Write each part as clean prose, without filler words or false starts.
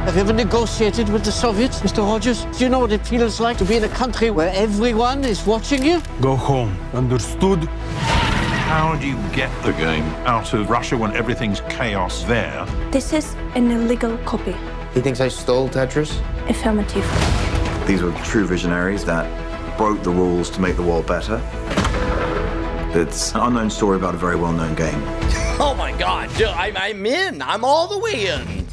Have you ever negotiated with the Soviets, Mr. Rogers? Do you know what it feels like to be in a country where everyone is watching you? Go home. Understood? How do you get the game out of Russia when everything's chaos there? This is an illegal copy. He thinks I stole Tetris? Affirmative. These were true visionaries that broke the rules to make the world better. It's an unknown story about a very well-known game. Oh my God, I'm in. I'm all the way in.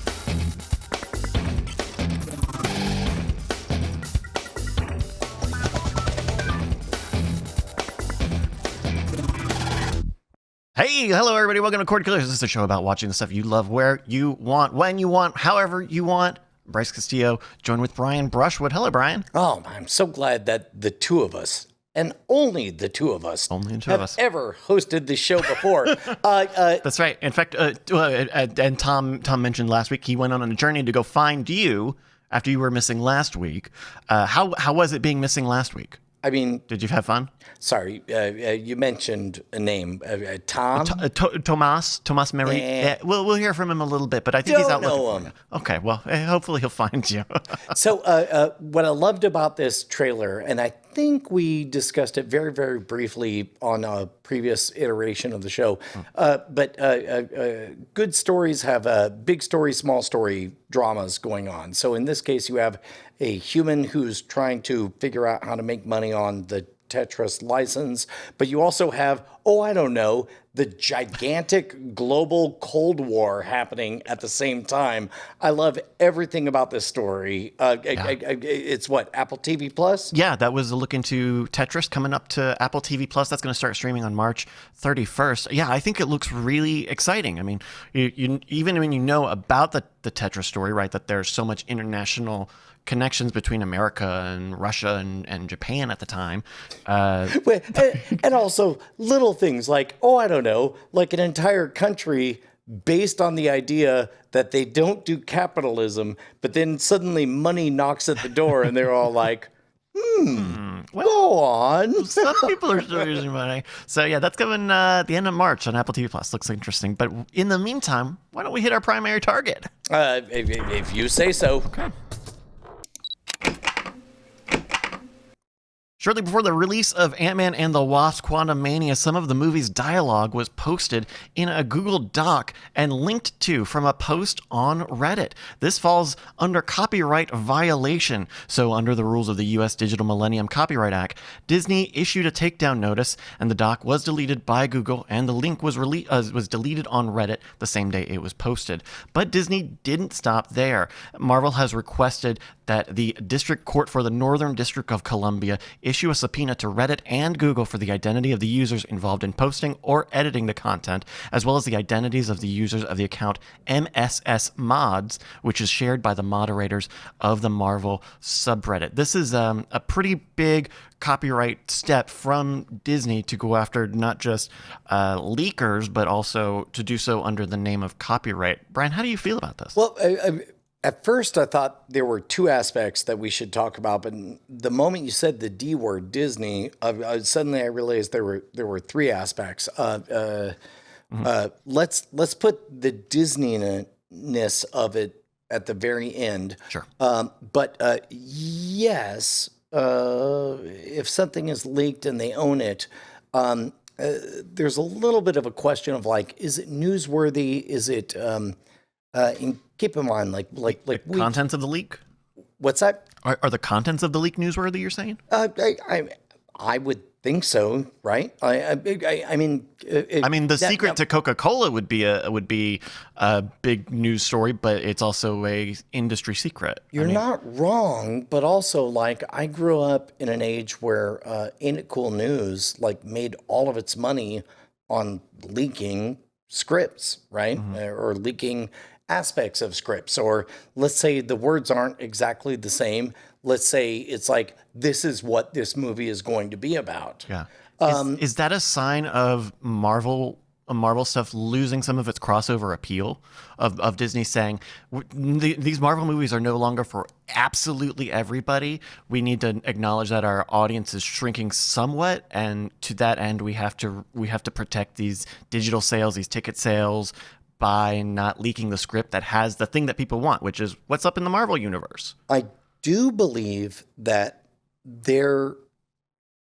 Hey, hello everybody, welcome to Cordkillers. This is a show about watching the stuff you love where you want, when you want, however you want. Bryce Castillo, joined with Brian Brushwood. Hello, Brian. Oh, I'm so glad that the two of us, and only the two of us, have ever hosted the show before. That's right. In fact, and Tom mentioned last week, he went on a journey to go find you after you were missing last week. How was it being missing last week? I mean, did you have fun? Sorry, you mentioned a name, Tom? Thomas Mary. We'll hear from him a little bit, but I think he's out looking for you. Okay, well, hopefully he'll find you. So what I loved about this trailer, and I think we discussed it very, very briefly on a previous iteration of the show, but good stories have big story, small story dramas going on. So in this case, you have a human who's trying to figure out how to make money on the Tetris license, but you also have, the gigantic global Cold War happening at the same time. I love everything about this story. It's what, Apple TV Plus? Yeah, that was a look into Tetris coming up to Apple TV Plus. That's going to start streaming on March 31st. Yeah, I think it looks really exciting. I mean, you even when you know about the Tetris story, right, that there's so much international connections between America and Russia and Japan at the time. And also little things like, like an entire country based on the idea that they don't do capitalism, but then suddenly money knocks at the door and they're all like, go on. Some people are still using money. So yeah, that's coming at the end of March on Apple TV Plus. Looks interesting. But in the meantime, why don't we hit our primary target? If you say so. Okay. Shortly before the release of Ant-Man and the Wasp: Quantumania, some of the movie's dialogue was posted in a Google Doc and linked to from a post on Reddit. This falls under copyright violation. So under the rules of the U.S. Digital Millennium Copyright Act, Disney issued a takedown notice, and the doc was deleted by Google, and the link was deleted on Reddit the same day it was posted. But Disney didn't stop there. Marvel has requested that the District Court for the Northern District of Columbia issue a subpoena to Reddit and Google for the identity of the users involved in posting or editing the content, as well as the identities of the users of the account MSS Mods, which is shared by the moderators of the Marvel subreddit. This is a pretty big copyright step from Disney to go after not just leakers, but also to do so under the name of copyright. Brian, how do you feel about this? Well, at first, I thought there were two aspects that we should talk about, but the moment you said the D word, Disney, suddenly I realized there were three aspects. Let's put the Disney-ness of it at the very end. Sure. But yes, if something is leaked and they own it, there's a little bit of a question of like, is it newsworthy? Is it keep in mind, like contents of the leak. What's that? Are the contents of the leak newsworthy? You're saying? I would think so, right? I mean, the secret to Coca-Cola would be a big news story, but it's also a industry secret. You're not wrong, but also like I grew up in an age where Ain't It Cool News like made all of its money on leaking scripts, right? Or leaking aspects of scripts, or let's say the words aren't exactly the same. Let's say it's like, this is what this movie is going to be about. Yeah. Is that a sign of Marvel stuff losing some of its crossover appeal of Disney saying these Marvel movies are no longer for absolutely everybody. We need to acknowledge that our audience is shrinking somewhat, and to that end, we have to protect these digital sales, these ticket sales, by not leaking the script that has the thing that people want, which is what's up in the Marvel universe. I do believe that their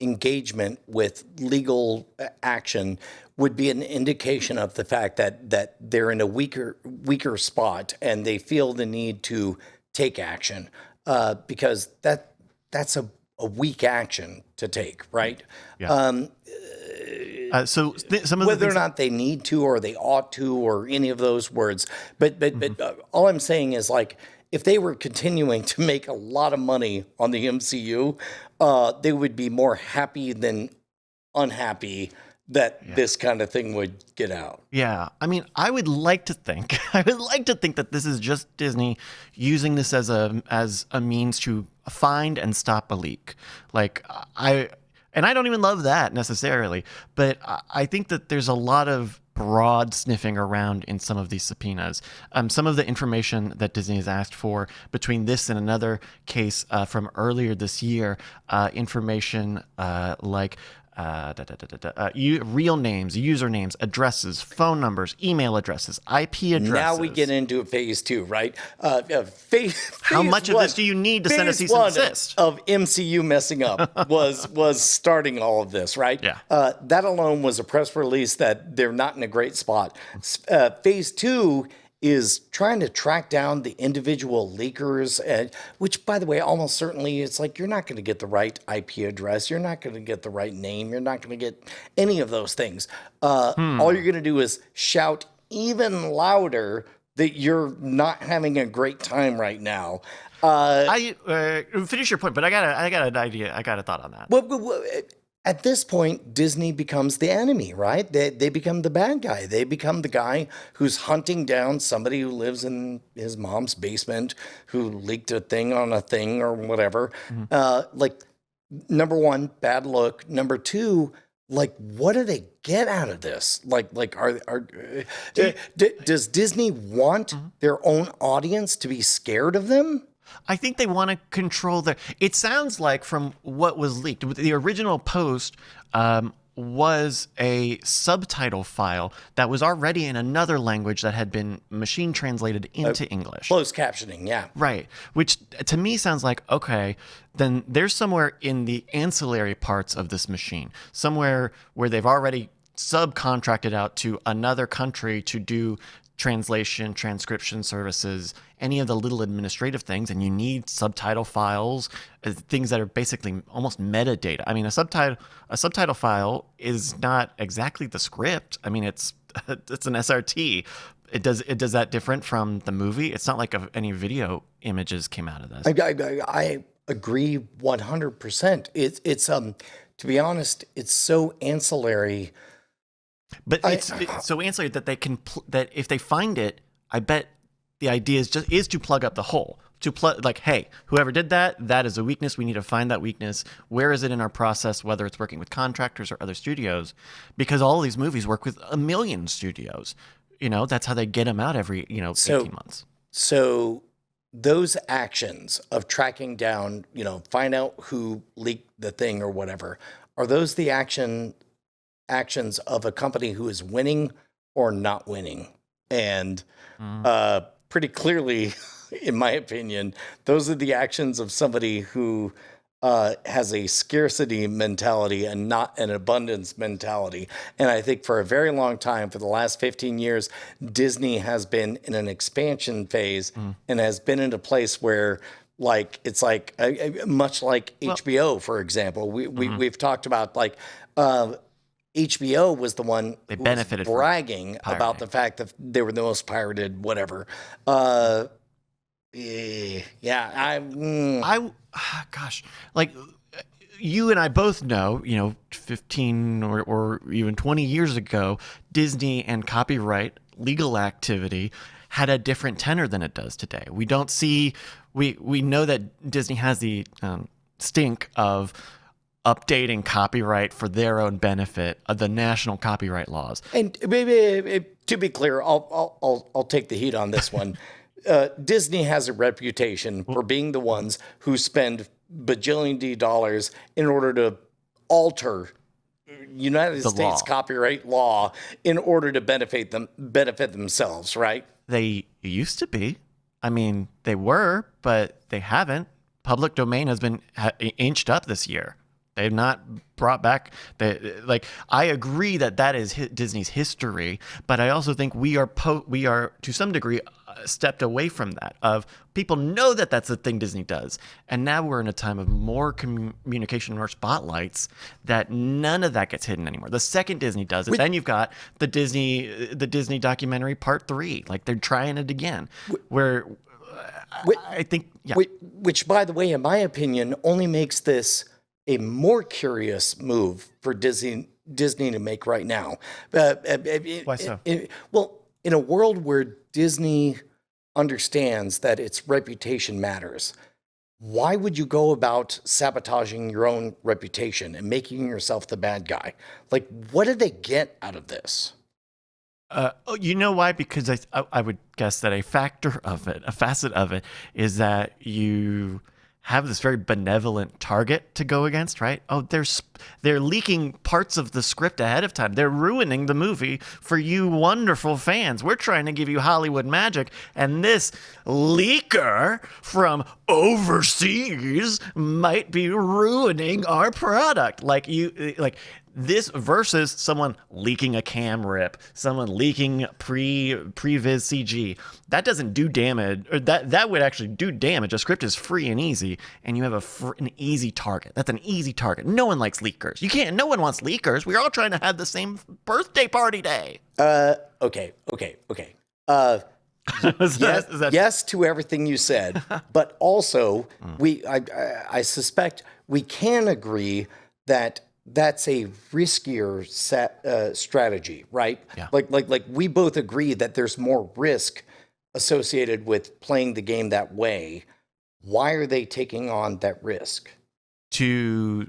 engagement with legal action would be an indication of the fact that they're in a weaker spot and they feel the need to take action, because that's a weak action to take, right? Yeah. Some of whether or not they need to or they ought to or any of those words, but all I'm saying is, like, if they were continuing to make a lot of money on the MCU, they would be more happy than unhappy that this kind of thing would get out. Yeah. I mean, I would like to think that this is just Disney using this as a means to find and stop a leak. Like, and I don't even love that necessarily, but I think that there's a lot of broad sniffing around in some of these subpoenas. Some of the information that Disney has asked for between this and another case from earlier this year, information like real names, usernames, addresses, phone numbers, email addresses, IP addresses. Now we get into phase 2, right? How much of this do you need to send a cease and desist? Of MCU messing up was starting all of this, right? Yeah. That alone was a press release that they're not in a great spot. Phase 2 is trying to track down the individual leakers, which, by the way, almost certainly it's like you're not going to get the right IP address. You're not going to get the right name. You're not going to get any of those things. All you're going to do is shout even louder that you're not having a great time right now. Finish your point, but I got an idea. I got a thought on that. Well, at this point, Disney becomes the enemy, right? They become the bad guy. They become the guy who's hunting down somebody who lives in his mom's basement, who leaked a thing on a thing or whatever. Like, number one, bad look. Number two, like, what do they get out of this? Does Disney want their own audience to be scared of them? I think they want to control their... It sounds like from what was leaked, the original post was a subtitle file that was already in another language that had been machine translated into English. Closed captioning, yeah. Right. Which to me sounds like, okay, then there's somewhere in the ancillary parts of this machine, somewhere where they've already subcontracted out to another country to do translation, transcription services, any of the little administrative things, and you need subtitle files, things that are basically almost metadata. I mean, a subtitle file is not exactly the script. I mean, it's an SRT. It does that different from the movie. It's not like any video images came out of this. I agree 100%. It's to be honest, it's so ancillary. But it's so ancillary that they can that if they find it, I bet the idea is to plug up the hole. To plug, like, hey, whoever did that is a weakness. We need to find that weakness. Where is it in our process? Whether it's working with contractors or other studios, because all of these movies work with a million studios. You know, that's how they get them out every 18 months. So those actions of tracking down, find out who leaked the thing or whatever, are those the actions of a company who is winning or not winning? And pretty clearly, in my opinion, those are the actions of somebody who has a scarcity mentality and not an abundance mentality. And I think for a very long time, for the last 15 years, Disney has been in an expansion phase and has been in a place where, like, it's like much like HBO, for example. We've talked about, like, HBO was the one they benefited was bragging about the fact that they were the most pirated whatever. Gosh, like, you and I both know, 15 or even 20 years ago, Disney and copyright legal activity had a different tenor than it does today. We don't see, we know that Disney has the stink of updating copyright for their own benefit of the national copyright laws. And maybe, to be clear, I'll take the heat on this one. Disney has a reputation for being the ones who spend bajillion dollars in order to alter United The States law. copyright law in order to benefit themselves, right? They used to be. I mean, they were, but they haven't. Public domain has been inched up this year. They've not brought back I agree that is Disney's history, but I also think we are to some degree stepped away from that. Of people know that that's the thing Disney does, and now we're in a time of more communication, more spotlights, that none of that gets hidden anymore. The second Disney does it, then you've got the Disney documentary Part 3. Like they're trying it again, I think, yeah. Which, by the way, in my opinion, only makes this a more curious move for Disney to make right now. Why so? Well, in a world where Disney understands that its reputation matters, why would you go about sabotaging your own reputation and making yourself the bad guy? Like, what did they get out of this? You know why? Because I would guess that a facet of it, is that you have this very benevolent target to go against, right? Oh, they're leaking parts of the script ahead of time. They're ruining the movie for you wonderful fans. We're trying to give you Hollywood magic, and this leaker from overseas might be ruining our product. This versus someone leaking a cam rip, someone leaking previs CG. That doesn't do damage, or that would actually do damage. A script is free and easy, and you have an easy target. That's an easy target. No one likes leakers. No one wants leakers. We're all trying to have the same birthday party day. Okay. Yes to everything you said, but also I suspect we can agree that that's a riskier strategy, right? Yeah. Like we both agree that there's more risk associated with playing the game that way. Why are they taking on that risk? To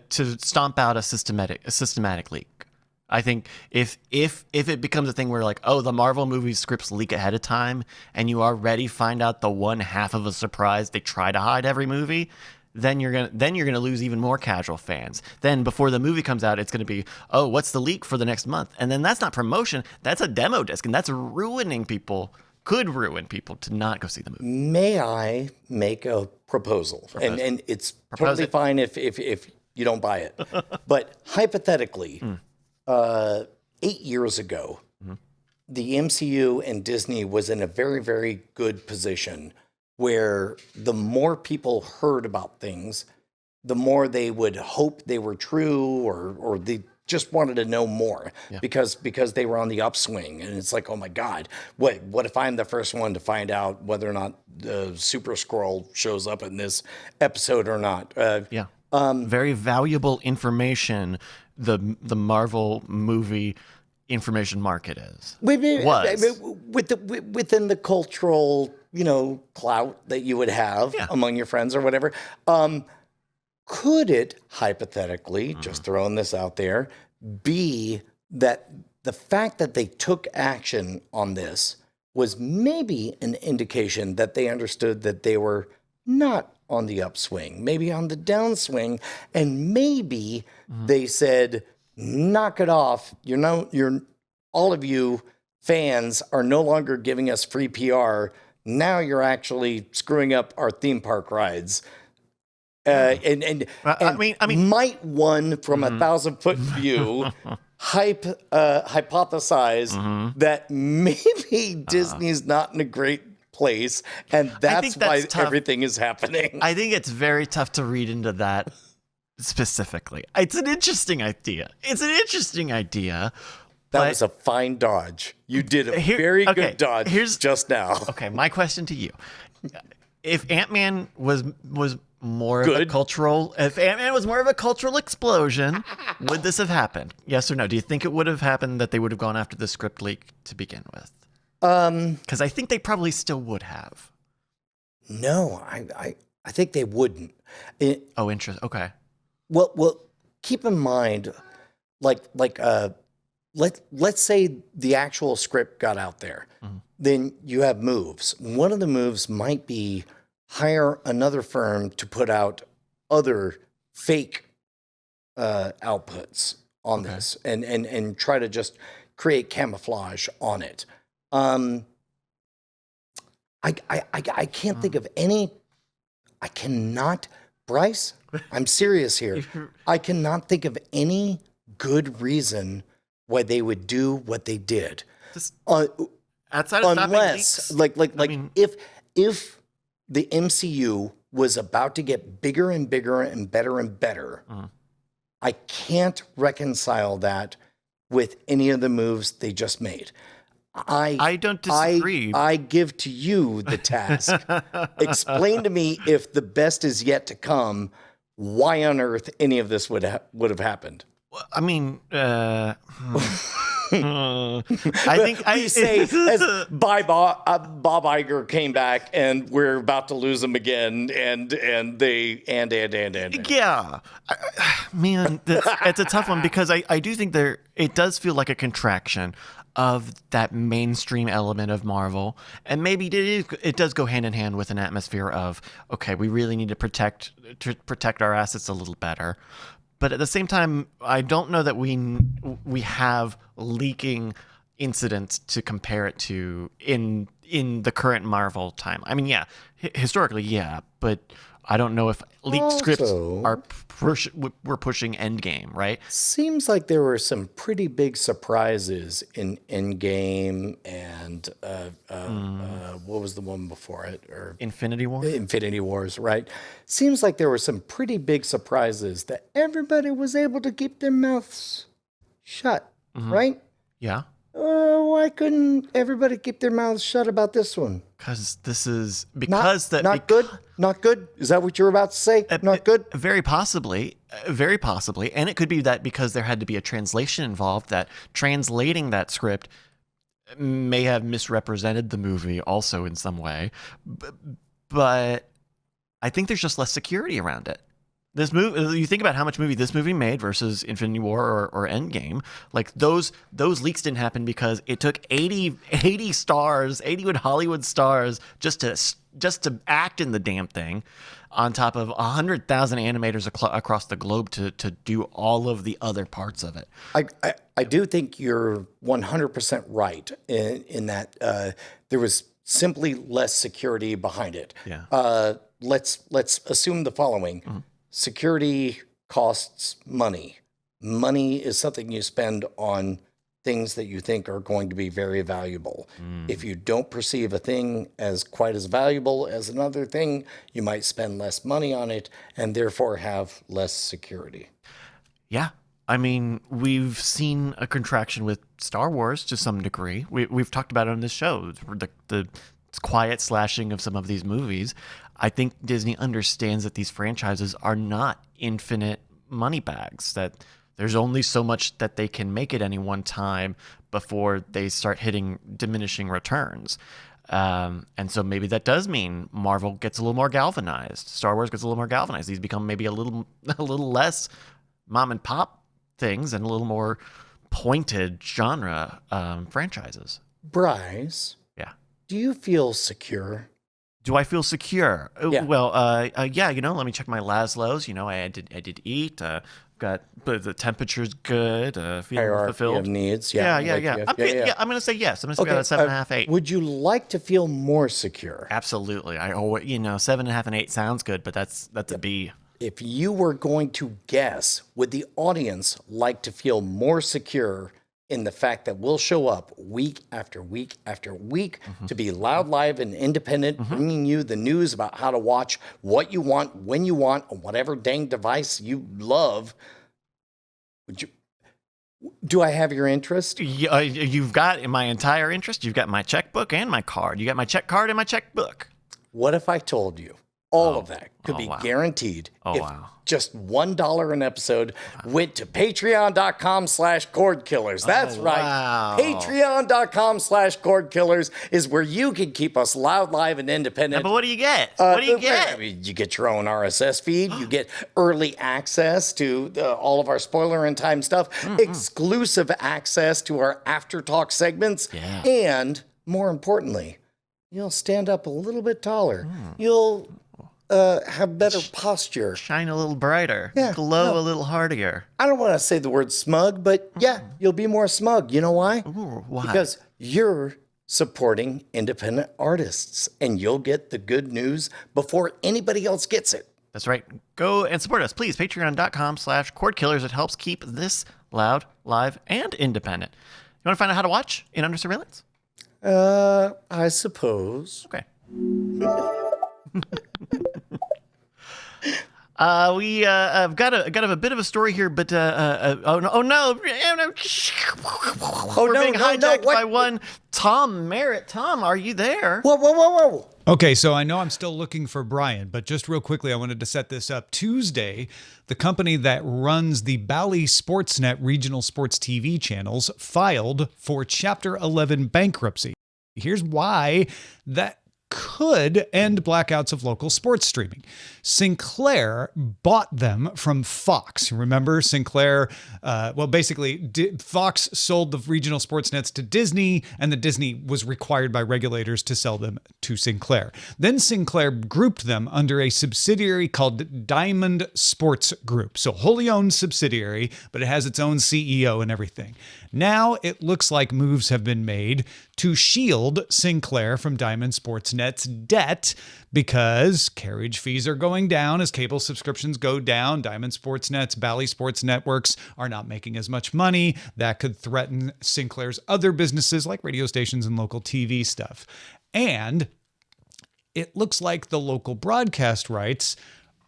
stomp out a systematic leak. I think if it becomes a thing where like, oh, the Marvel movie scripts leak ahead of time, and you already find out the one half of a surprise they try to hide every movie, then you're gonna lose even more casual fans. Then before the movie comes out, it's gonna be, oh, what's the leak for the next month? And then that's not promotion, that's a demo disc, and that's ruining people. Could ruin people to not go see the movie. May I make a proposal? And it's totally fine if you don't buy it. But hypothetically, 8 years ago, the MCU and Disney was in a very, very good position where the more people heard about things, the more they would hope they were true, or they just wanted to know more because they were on the upswing. And it's like, oh my God, what if I'm the first one to find out whether or not the Super Skrull shows up in this episode or not? Very valuable information. The Marvel movie information market is within the cultural, clout that you would have among your friends or whatever. Could it hypothetically, just throwing this out there, be that the fact that they took action on this was maybe an indication that they understood that they were not on the upswing, maybe on the downswing, and maybe they said, knock it off. You're all of you fans are no longer giving us free PR. Now you're actually screwing up our theme park rides. Might one from 1,000-foot view hypothesize that maybe Disney's not in a great place, and that's why everything is happening? I think it's very tough to read into that specifically. It's an interesting idea. That was a fine dodge. You did a very good dodge just now. Okay, my question to you. If Ant-Man was more of a cultural explosion, would this have happened? Yes or no? Do you think it would have happened, that they would have gone after the script leak to begin with? Because I think they probably still would have. No, I think they wouldn't. Interesting. Okay. Well, keep in mind, let's say the actual script got out there. Then you have moves. One of the moves might be hire another firm to put out other fake outputs on this and try to just create camouflage on it. I can't think of any. I cannot, Bryce. I'm serious here. I cannot think of any good reason why they would do what they did. Just outside of unless, if the MCU was about to get bigger and bigger and better, I can't reconcile that with any of the moves they just made. I don't disagree. I give to you the task. Explain to me, if the best is yet to come, why on earth any of this would have happened. I mean, I think you say as Bob Iger came back and we're about to lose him again, and yeah, man, it's a tough one because I do think it does feel like a contraction of that mainstream element of Marvel, and maybe it does go hand in hand with an atmosphere of, okay, we really need to protect our assets a little better. But at the same time, I don't know that we have leaking incidents to compare it to in the current Marvel time. I mean, yeah, historically, yeah, but I don't know if leaked scripts are we're pushing Endgame, right? Seems like there were some pretty big surprises in Endgame and what was the one before it? Or Infinity War? Infinity Wars, right? Seems like there were some pretty big surprises that everybody was able to keep their mouths shut, right? Yeah. Why couldn't everybody keep their mouths shut about this one? Because this is not good. Not good. Is that what you're about to say? Not good. Very possibly, and it could be that because there had to be a translation involved, that translating that script may have misrepresented the movie also in some way. But I think there's just less security around it. This movie, you think about how much movie this movie made versus Infinity War or Endgame. Like those leaks didn't happen because it took 80 Hollywood stars just to act in the damn thing, on top of 100,000 animators across the globe to do all of the other parts of it. I do think you're 100% right in that there was simply less security behind it. Yeah. Let's assume the following. Mm-hmm. Security costs money. Money is something you spend on things that you think are going to be very valuable. If you don't perceive a thing as quite as valuable as another thing, you might spend less money on it and therefore have less security. Yeah. I mean, we've seen a contraction with Star Wars to some degree. We've talked about it on this show, the quiet slashing of some of these movies. I think Disney understands that these franchises are not infinite money bags, that there's only so much that they can make at any one time before they start hitting diminishing returns. And so maybe that does mean Marvel gets a little more galvanized. Star Wars gets a little more galvanized. These become maybe a little less mom and pop things and a little more pointed genre franchises. Bryce. Yeah. Do you feel secure? Do I feel secure? Yeah. Well, yeah. Let me check my Laszlo's. I did eat. But the temperature's good. Feeling fulfilled. Of needs. Yeah. I'm gonna say yes. I'm gonna say 7.5, 8. Would you like to feel more secure? Absolutely. I always, 7.5 and 8 sounds good, but that's a B. If you were going to guess, would the audience like to feel more secure in the fact that we'll show up week after week after week to be loud, live, and independent, bringing you the news about how to watch what you want, when you want, on whatever dang device you love? Do I have your interest? You've got my entire interest. You've got my checkbook and my card. You got my check card and my checkbook. What if I told you all of that could be guaranteed if just $1 an episode went to patreon.com/Cordkillers. That's right. Patreon.com/Cordkillers is where you can keep us loud, live, and independent. But what do you get? What do you get? I mean, you get your own RSS feed. You get early access to all of our Spoilerin time stuff, exclusive access to our After Talk segments, and more importantly, you'll stand up a little bit taller. You'll have better posture. Shine a little brighter. Yeah, Glow a little hardier. I don't want to say the word smug, but yeah, you'll be more smug. You know why? Ooh, why? Because you're supporting independent artists, and you'll get the good news before anybody else gets it. That's right. Go and support us, please. Patreon.com/Cordkillers. It helps keep this loud, live, and independent. You want to find out how to watch in Under Surveillance? I suppose. Okay. I've got a bit of a story here, but oh no, we're being hijacked by one Tom Merritt. Tom, are you there? Whoa. Okay, so I know I'm still looking for Brian, but just real quickly, I wanted to set this up. Tuesday, the company that runs the Bally Sportsnet regional sports TV channels filed for Chapter 11 bankruptcy. Here's why that could end blackouts of local sports streaming. Sinclair bought them from Fox. Remember, Sinclair, Fox sold the regional sports nets to Disney, and the Disney was required by regulators to sell them to Sinclair. Then Sinclair grouped them under a subsidiary called Diamond Sports Group. So wholly owned subsidiary, but it has its own CEO and everything. Now it looks like moves have been made to shield Sinclair from Diamond Sportsnet's debt because carriage fees are going down as cable subscriptions go down. Diamond Sportsnet's Bally Sports Networks are not making as much money. That could threaten Sinclair's other businesses like radio stations and local TV stuff. And it looks like the local broadcast rights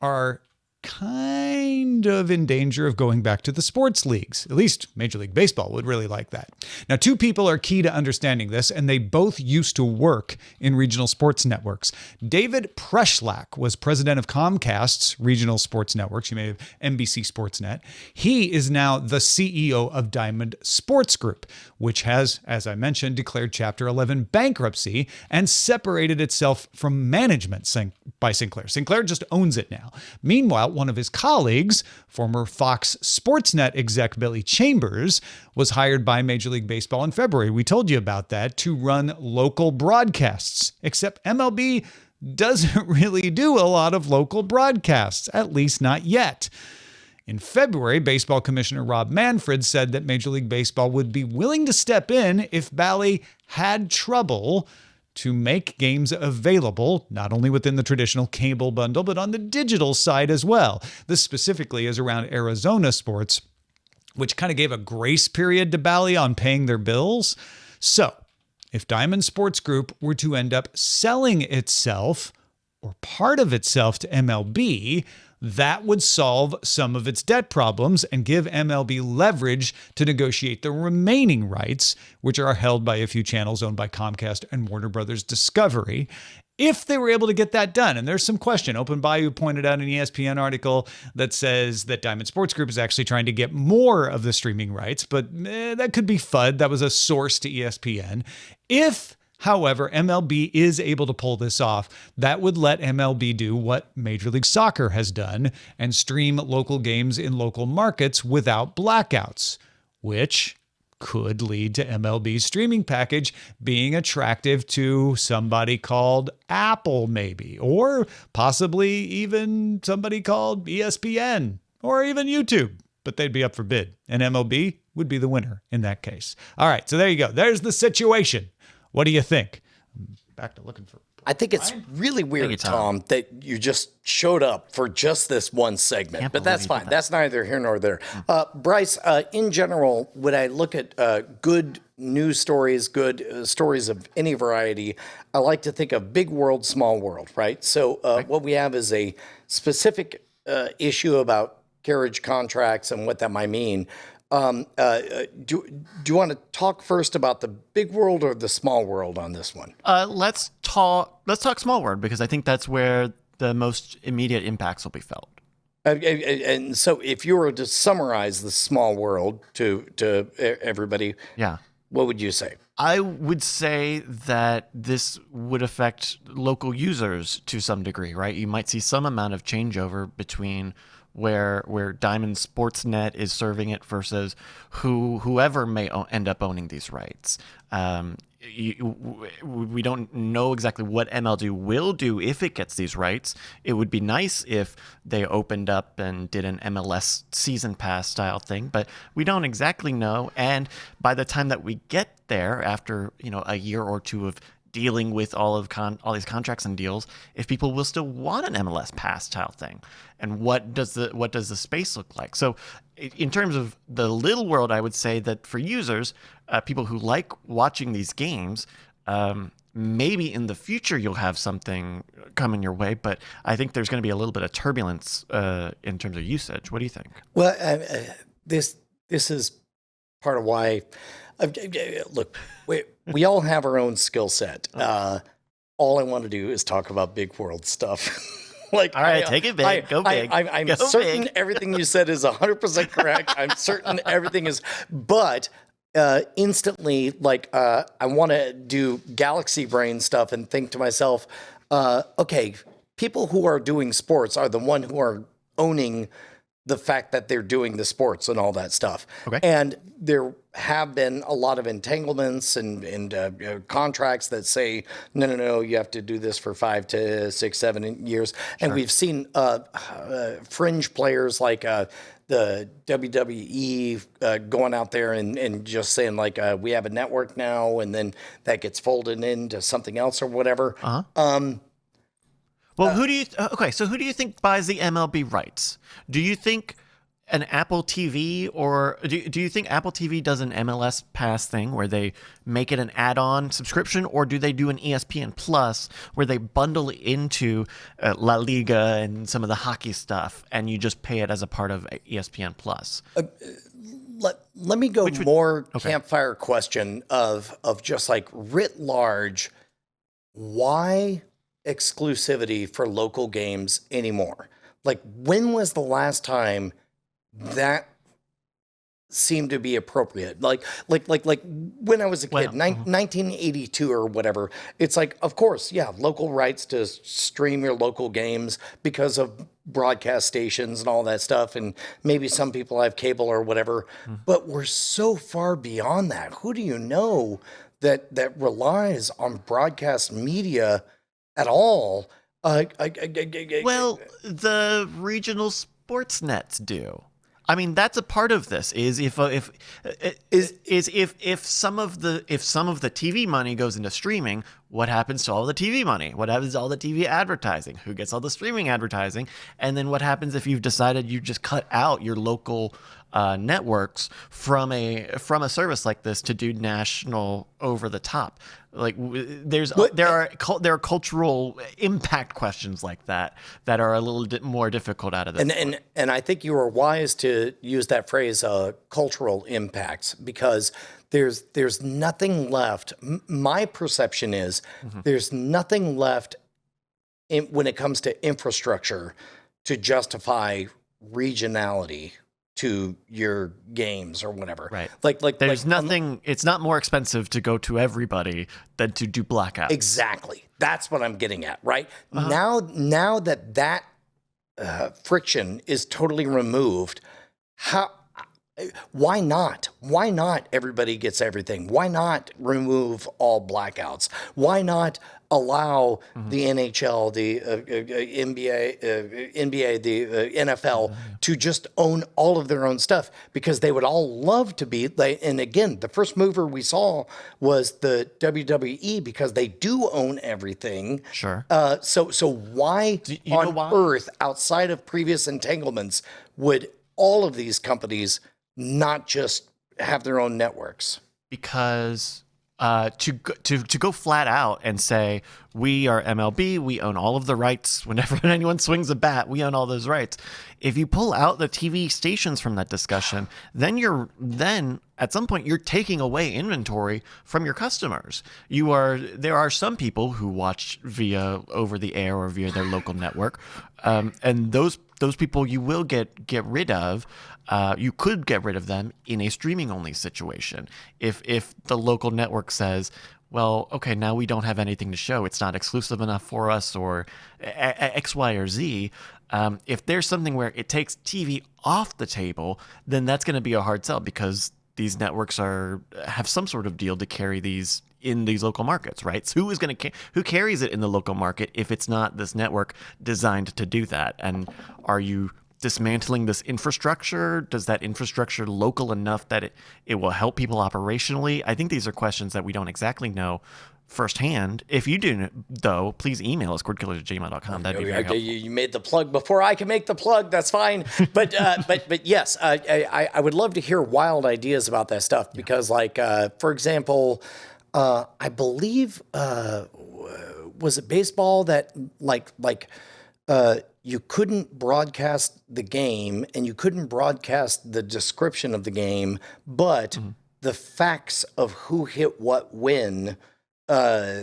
are kind of in danger of going back to the sports leagues. At least Major League Baseball would really like that. Now, two people are key to understanding this, and they both used to work in regional sports networks. David Preschlack was president of Comcast's regional sports networks. You may have NBC Sportsnet. He is now the CEO of Diamond Sports Group, which has, as I mentioned, declared Chapter 11 bankruptcy and separated itself from management by Sinclair. Sinclair just owns it now. Meanwhile, one of his colleagues, former Fox Sportsnet exec Billy Chambers, was hired by Major League Baseball in February. We told you about that, to run local broadcasts. Except MLB doesn't really do a lot of local broadcasts, at least not yet. In February, Baseball Commissioner Rob Manfred said that Major League Baseball would be willing to step in if Bally had trouble to make games available, not only within the traditional cable bundle, but on the digital side as well. This specifically is around Arizona sports, which kind of gave a grace period to Bally on paying their bills. So, if Diamond Sports Group were to end up selling itself or part of itself to MLB, that would solve some of its debt problems and give MLB leverage to negotiate the remaining rights, which are held by a few channels owned by Comcast and Warner Brothers Discovery. If they were able to get that done, and there's some question. Open Bayou pointed out an ESPN article that says that Diamond Sports Group is actually trying to get more of the streaming rights, but that could be FUD. That was a source to ESPN. If, however, MLB is able to pull this off, that would let MLB do what Major League Soccer has done and stream local games in local markets without blackouts, which could lead to MLB's streaming package being attractive to somebody called Apple, maybe, or possibly even somebody called ESPN or even YouTube, but they'd be up for bid, and MLB would be the winner in that case. All right, so there you go. There's the situation. What do you think? I'm back to looking for... I think it's really weird, Tom, that you just showed up for just this one segment, but that's fine. That's neither here nor there. Bryce, in general, when I look at good news stories, good stories of any variety, I like to think of big world, small world, right? So what we have is a specific issue about carriage contracts and what that might mean. Do you want to talk first about the big world or the small world on this one? Let's talk small world, because I think that's where the most immediate impacts will be felt. And so if you were to summarize the small world to everybody, what would you say? I would say that this would affect local users to some degree, right? You might see some amount of changeover between where Diamond Sportsnet is serving it versus whoever may end up owning these rights. We don't know exactly what MLB will do if it gets these rights. It would be nice if they opened up and did an MLS season pass style thing, but we don't exactly know. And by the time that we get there, after a year or two of dealing with all these contracts and deals, if people will still want an MLS pass style thing, and what does the space look like? So in terms of the little world, I would say that for users, people who like watching these games, maybe in the future you'll have something coming your way, but I think there's going to be a little bit of turbulence in terms of usage. What do you think? Well, this is part of why. Look, we all have our own skill set. All I want to do is talk about big world stuff. Like, all right, take it big. Go big. I'm Go certain big. everything you said is 100% correct. I'm certain everything is, but instantly, like, I want to do galaxy brain stuff and think to myself, okay, people who are doing sports are the one who are owning the fact that they're doing the sports and all that stuff. Okay. And there have been a lot of entanglements and contracts that say, no, you have to do this for 5 to 6, 7 years. And we've seen fringe players like the WWE going out there and just saying, like, we have a network now, and then that gets folded into something else or whatever. Well, who do you think buys the MLB rights? Do you think an Apple TV, or do you think Apple TV does an MLS Pass thing where they make it an add-on subscription, or do they do an ESPN Plus where they bundle it into La Liga and some of the hockey stuff, and you just pay it as a part of ESPN Plus? Let me go campfire question of just like writ large. Why exclusivity for local games anymore? Like, when was the last time that seemed to be appropriate? Like when I was a kid, 1982 or whatever. It's like, of course, yeah, local rights to stream your local games because of broadcast stations and all that stuff, and maybe some people have cable or whatever. But we're so far beyond that. Who do you know that relies on broadcast media at all? Well, the regional sports nets do. I mean, that's a part of this. Is if some of the TV money goes into streaming, what happens to all the TV money? What happens to all the TV advertising? Who gets all the streaming advertising? And then what happens if you've decided you just cut out your local networks from a service like this to do national over the top? Like, there are cultural impact questions like that are a little bit more difficult out of this. And I think you were wise to use that phrase, cultural impacts, because there's nothing left. My perception is there's nothing left when it comes to infrastructure to justify regionality to your games or whatever. Right. Like there's nothing. It's not more expensive to go to everybody than to do blackouts. Exactly. That's what I'm getting at. Right. Now that friction is totally removed, why not? Why not everybody gets everything? Why not remove all blackouts? Why not allow the NHL, the NBA, the NFL to just own all of their own stuff? Because they would all love to be. And again, the first mover we saw was the WWE, because they do own everything. Sure. So why on earth, outside of previous entanglements, would all of these companies not just have their own networks? Because to go flat out and say, we are MLB, we own all of the rights. Whenever anyone swings a bat, we own all those rights. If you pull out the TV stations from that discussion, then at some point you're taking away inventory from your customers. There are some people who watch via over the air or via their local network, and those people you will get rid of. You could get rid of them in a streaming only situation if the local network says, well, okay, now we don't have anything to show. It's not exclusive enough for us, or X, Y, or Z. If there's something where it takes TV off the table, then that's going to be a hard sell, because these networks have some sort of deal to carry these in these local markets, right? So who carries it in the local market if it's not this network designed to do that? And are you dismantling this infrastructure? Does that infrastructure local enough that it will help people operationally? I think these are questions that we don't exactly know firsthand. If you do, though, please email us, cordkillers@gmail.com. That'd be very helpful. You made the plug before I can make the plug. That's fine. But but yes, I would love to hear wild ideas about that stuff, because, like, for example, I believe, was it baseball that you couldn't broadcast the game and you couldn't broadcast the description of the game, but the facts of who hit what when, that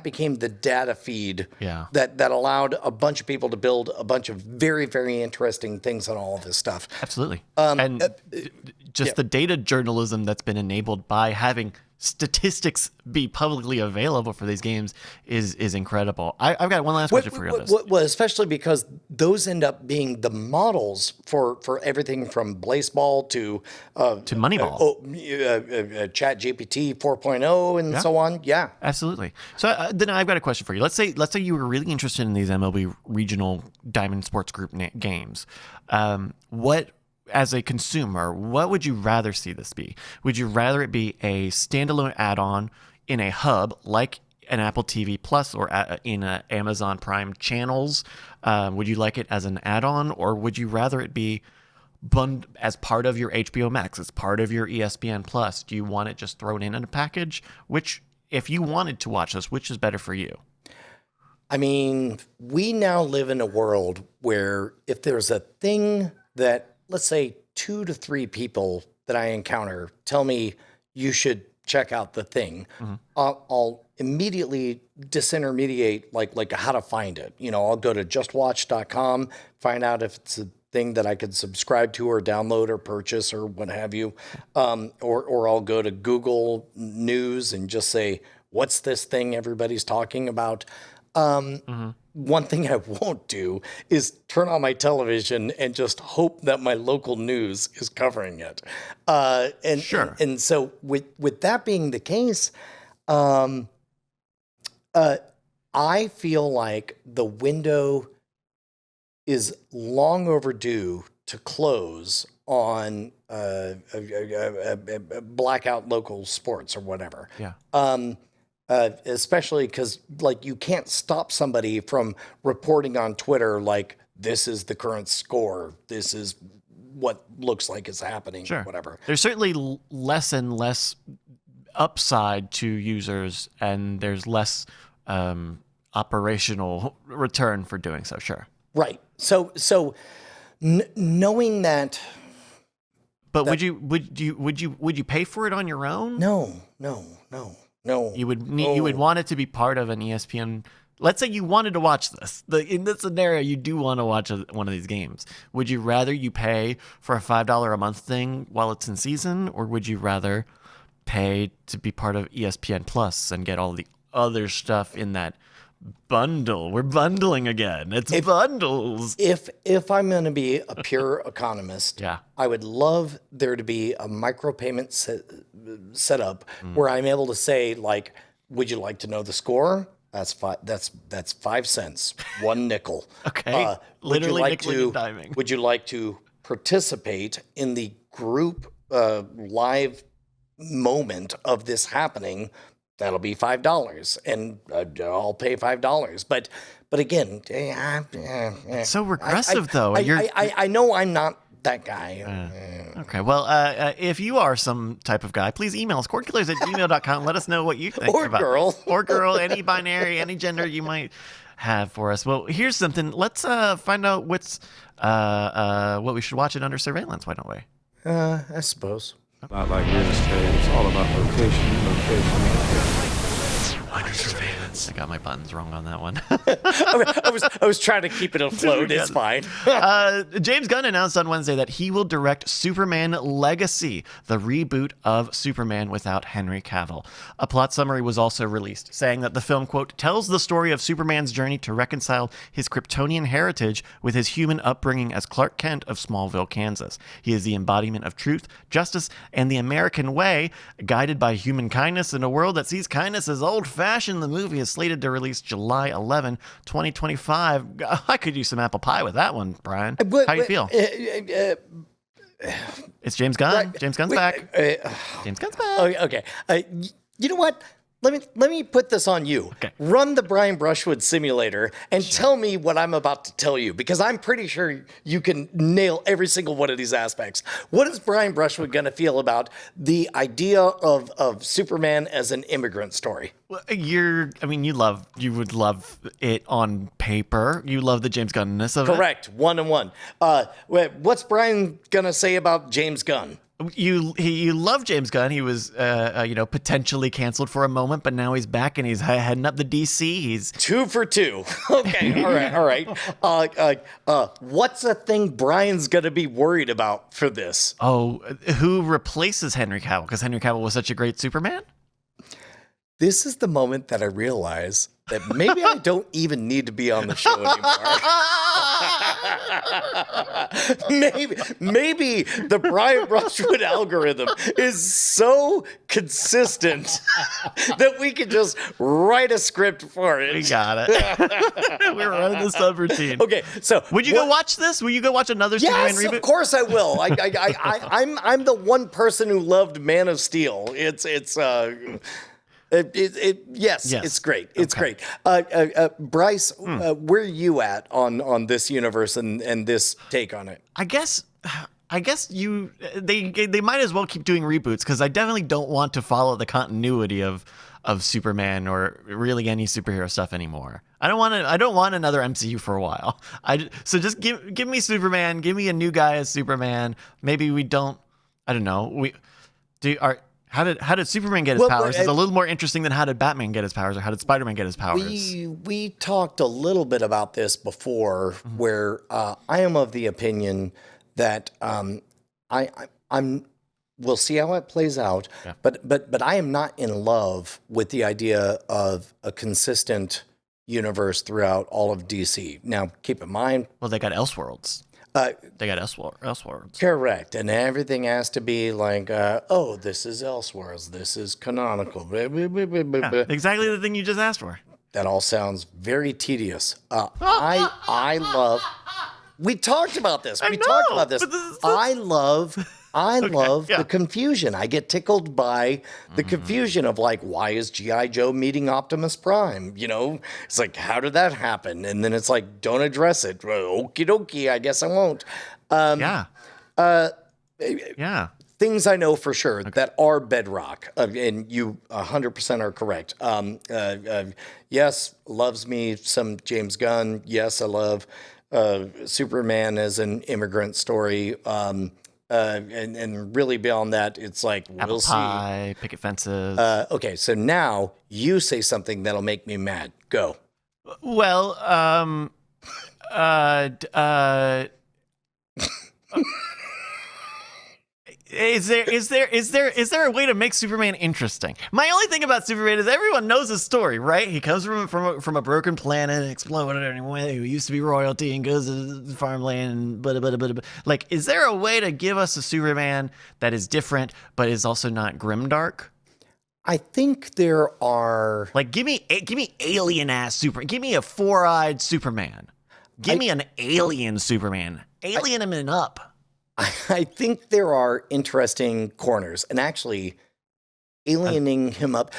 became the data feed that allowed a bunch of people to build a bunch of very, very interesting things on all of this stuff. Absolutely. The data journalism that's been enabled by having statistics be publicly available for these games is incredible. I've got one last question for you on this. Well, especially because those end up being the models for everything from Baseball to Moneyball, ChatGPT 4.0 and so on. Yeah, absolutely. So then I've got a question for you. Let's say you were really interested in these MLB regional Diamond Sports Group games. As a consumer, what would you rather see this be? Would you rather it be a standalone add-on in a hub like an Apple TV Plus or in Amazon Prime channels? Would you like it as an add-on, or would you rather it be as part of your HBO Max, as part of your ESPN Plus? Do you want it just thrown in a package? Which, if you wanted to watch this, which is better for you? I mean, we now live in a world where if there's a thing that, let's say, 2 to 3 people that I encounter tell me you should check out the thing, I'll immediately disintermediate like how to find it. I'll go to justwatch.com, find out if it's a thing that I could subscribe to or download or purchase or what have you. Or I'll go to Google News and just say, what's this thing everybody's talking about? One thing I won't do is turn on my television and just hope that my local news is covering it. And so with that being the case, I feel like the window is long overdue to close on blackout local sports or whatever. Yeah. Especially because, like, you can't stop somebody from reporting on Twitter, like, this is the current score, this is what looks like is happening, whatever. There's certainly less and less upside to users, and there's less operational return for doing so. Sure. Right. So knowing that. But would you pay for it on your own? No. You would want it to be part of an ESPN. Let's say you wanted to watch this. In this scenario, you do want to watch one of these games. Would you rather you pay for a $5 a month thing while it's in season, or would you rather pay to be part of ESPN Plus and get all the other stuff in that bundle? We're bundling again. It's bundles. If I'm going to be a pure economist, yeah, I would love there to be a micropayment set up where I'm able to say, like, would you like to know the score? That's 5 cents, 1 nickel. Okay. Literally nickeling and diming. Would you like to participate in the group live moment of this happening? That'll be $5, and I'll pay $5. But again, it's so regressive, though. I know I'm not that guy. Okay, well, if you are some type of guy, please email us, cordkillers@gmail.com. Let us know what you think about or girl, any binary, any gender you might have for us. Well, here's something. Let's find out what we should watch it under surveillance. Why don't we? I suppose. Not like real estate. It's all about location. Under surveillance. buttons. I got my buttons wrong on that one. I was trying to keep it afloat. It's fine. James Gunn announced on Wednesday that he will direct Superman Legacy, the reboot of Superman without Henry Cavill. A plot summary was also released, saying that the film, quote, tells the story of Superman's journey to reconcile his Kryptonian heritage with his human upbringing as Clark Kent of Smallville, Kansas. He is the embodiment of truth, justice, and the American way, guided by human kindness in a world that sees kindness as old-fashioned. The movie is slated to release July 11, 2025. I could use some apple pie with that one, Brian. How do you feel? It's James Gunn. Right. James Gunn's back. James Gunn's back. Okay. You know what? Let me put this on you. Okay. Run the Brian Brushwood simulator and tell me what I'm about to tell you, because I'm pretty sure you can nail every single one of these aspects. What is Brian Brushwood going to feel about the idea of Superman as an immigrant story? Well, you would love it on paper. You love the James Gunn-ness of it. Correct. 1 and 1. What's Brian going to say about James Gunn? You love James Gunn. He was, potentially canceled for a moment, but now he's back and he's heading up the DC. He's 2 for 2. Okay, all right. What's a thing Brian's gonna be worried about for this? Oh, who replaces Henry Cavill? Because Henry Cavill was such a great Superman. This is the moment that I realize that maybe I don't even need to be on the show anymore. maybe the Brian Brushwood algorithm is so consistent that we can just write a script for it. We got it. We're running the subroutine. Okay, so would you go watch this? Will you go watch another Superman yes, reboot? of course I will. I'm the one person who loved Man of Steel. Yes, it's great. It's great. Bryce, where are you at on this universe and this take on it? I guess they might as well keep doing reboots, because I definitely don't want to follow the continuity of Superman or really any superhero stuff anymore. I don't want another MCU for a while. So just give me Superman, give me a new guy as Superman. Maybe we don't. I don't know. How did Superman get his powers? It's a little more interesting than how did Batman get his powers, or how did Spider-Man get his powers? We talked a little bit about this before, where I am of the opinion that we'll see how it plays out, but I am not in love with the idea of a consistent universe throughout all of DC. Now, keep in mind, well, they got Elseworlds. They got Elseworlds. Correct. And everything has to be like, this is Elseworlds. This is canonical. Exactly the thing you just asked for. That all sounds very tedious. I love... We talked about this. I love the confusion. I get tickled by the confusion of, like, why is G.I. Joe meeting Optimus Prime? You know, it's like, how did that happen? And then it's like, don't address it. Okie dokie, I guess I won't. Things I know for sure that are bedrock, and you 100% are correct. Yes, loves me some James Gunn. Yes, I love Superman as an immigrant story. And really beyond that, it's like, Apple pie, picket fences. Okay, so now you say something that'll make me mad. Go. Well, Is there a way to make Superman interesting? My only thing about Superman is everyone knows his story, right? He comes from a broken planet, exploded anyway, who used to be royalty and goes to the farmland, and like, is there a way to give us a Superman that is different but is also not grimdark? I think there are, like, give me alien ass Superman. Give me a 4-eyed Superman. Give me an alien Superman. Alien him and up. I think there are interesting corners, and actually aliening him up.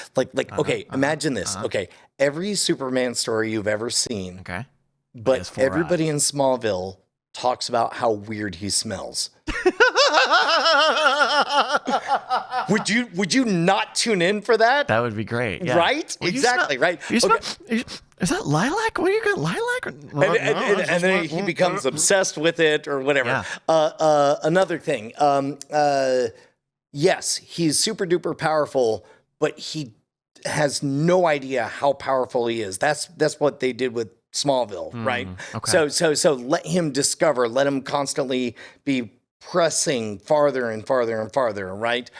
Imagine this. Okay, every Superman story you've ever seen. Okay. But everybody in Smallville talks about how weird he smells. Would you not tune in for that? That would be great. Yeah. Right? Exactly, right. Is that lilac? What do you got? Lilac? And then he becomes obsessed with it or whatever. Yeah. Another thing. Yes, he's super duper powerful, but he has no idea how powerful he is. That's what they did with Smallville, right? Okay. So let him discover, let him constantly be pressing farther and farther and farther, right?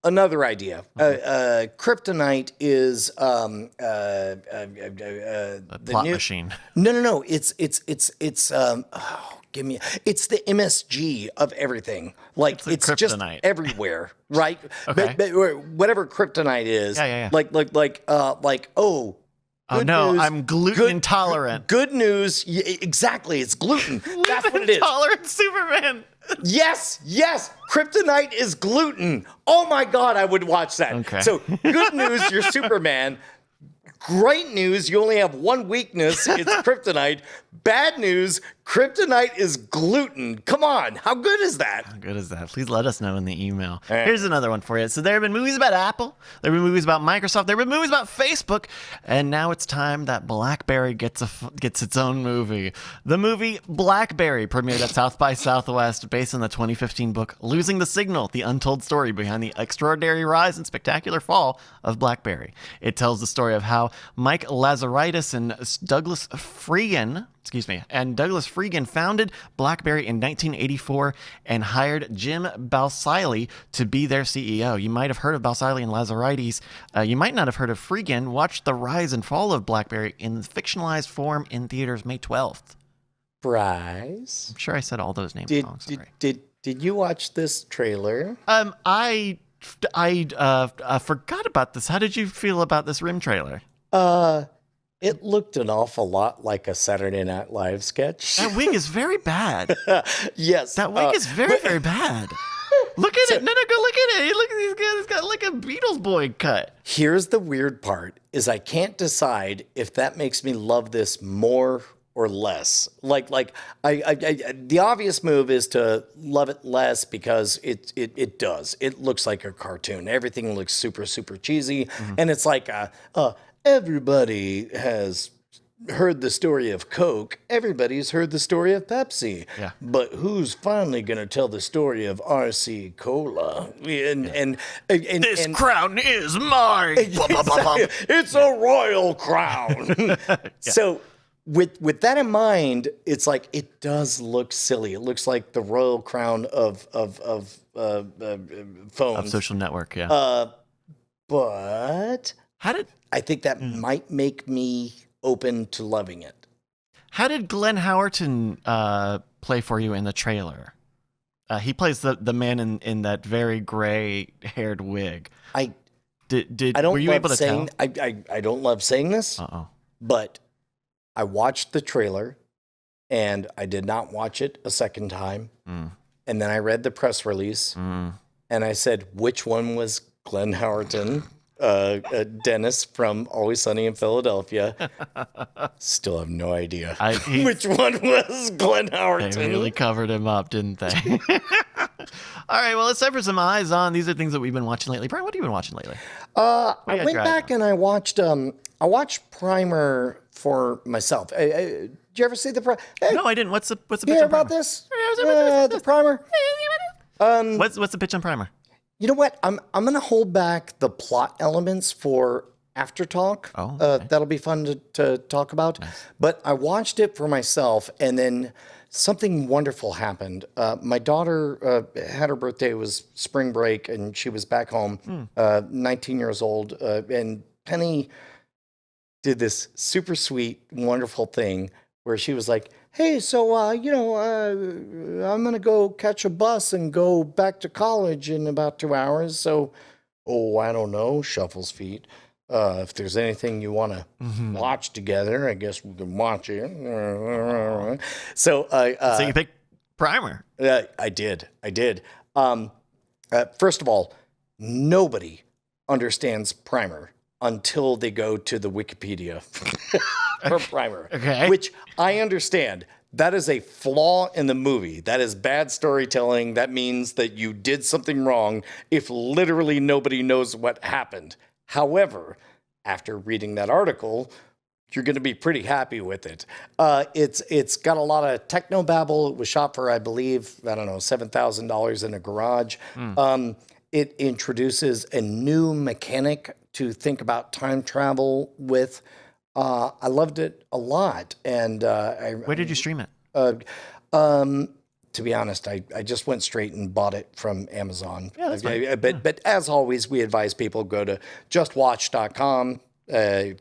Another idea. Kryptonite is A plot machine. No. It's it's the MSG of everything. Like it's just kryptonite. everywhere, right? Okay. But whatever kryptonite is, Yeah. oh. Oh Good no, news, I'm gluten intolerant. Good news, exactly. It's gluten. That's what it is. Intolerant Superman. Yes. Kryptonite is gluten. Oh my God, I would watch that. Okay. So good news, you're Superman. Great news, you only have one weakness. It's kryptonite. Bad news, kryptonite is gluten. Come on, how good is that? How good is that? Please let us know in the email. All right. Here's another one for you. So there have been movies about Apple, there have been movies about Microsoft, there have been movies about Facebook, and now it's time that BlackBerry gets its own movie. The movie BlackBerry premiered at South by Southwest, based on the 2015 book Losing the Signal: The Untold Story Behind the Extraordinary Rise and Spectacular Fall of BlackBerry. It tells the story of how Mike Lazaridis and Douglas Freegan founded BlackBerry in 1984 and hired Jim Balsillie to be their CEO. You might have heard of Balsillie and Lazaridis. You might not have heard of Freegan. Watch the rise and fall of BlackBerry in fictionalized form in theaters May 12th. Bryce, I'm sure I said all those names wrong. Sorry. Did you watch this trailer? I forgot about this. How did you feel about this Rim trailer? It looked an awful lot like a Saturday Night Live sketch. That wig is very bad. Yes. That wig is very, very bad. Look at it. No, go look at it. Look at these guys. It's got like a Beatles boy cut. Here's the weird part, is I can't decide if that makes me love this more or less. The obvious move is to love it less because it does. It looks like a cartoon. Everything looks super, super cheesy. And it's like, everybody has heard the story of Coke. Everybody's heard the story of Pepsi. Yeah. But who's finally going to tell the story of RC Cola? And This crown is mine. it's a royal crown. So with that in mind, it's like it does look silly. It looks like the royal crown of phones. Of social network, yeah. But I think that might make me open to loving it. How did Glenn Howerton play for you in the trailer? He plays the man in that very gray-haired wig. I don't were you love able to saying, tell? I don't love saying this, but I watched the trailer and I did not watch it a second time. And then I read the press release and I said, which one was Glenn Howerton? Dennis from Always Sunny in Philadelphia. Still have no idea which one was Glenn Howerton. They really covered him up, didn't they? All right, well, it's time for some eyes on. These are things that we've been watching lately. Brian, what have you been watching lately? I went back and I watched Primer for myself. Did you ever see the Primer? No, I didn't. What's the pitch You hear on Primer? about this? The Primer? What's the pitch on Primer? You know what? I'm going to hold back the plot elements for after talk. Oh, okay. That'll be fun to talk about. Nice. But I watched it for myself, and then something wonderful happened. My daughter had her birthday. It was spring break, and she was back home, 19 years old. And Penny did this super sweet, wonderful thing where she was like, hey, so, I'm going to go catch a bus and go back to college in about 2 hours. So, I don't know, shuffles feet. If there's anything you want to watch together, I guess we can watch it. So you picked Primer. I did. First of all, nobody understands Primer until they go to the Wikipedia for Primer, okay. Which I understand. That is a flaw in the movie. That is bad storytelling. That means that you did something wrong if literally nobody knows what happened. However, after reading that article, you're going to be pretty happy with it. It's got a lot of technobabble. It was shot for, I believe, I don't know, $7,000 in a garage. it introduces a new mechanic to think about time travel with. I loved it a lot. And Where did you stream it? To be honest, I just went straight and bought it from Amazon. Yeah, that's fine. But as always, we advise people go to justwatch.com,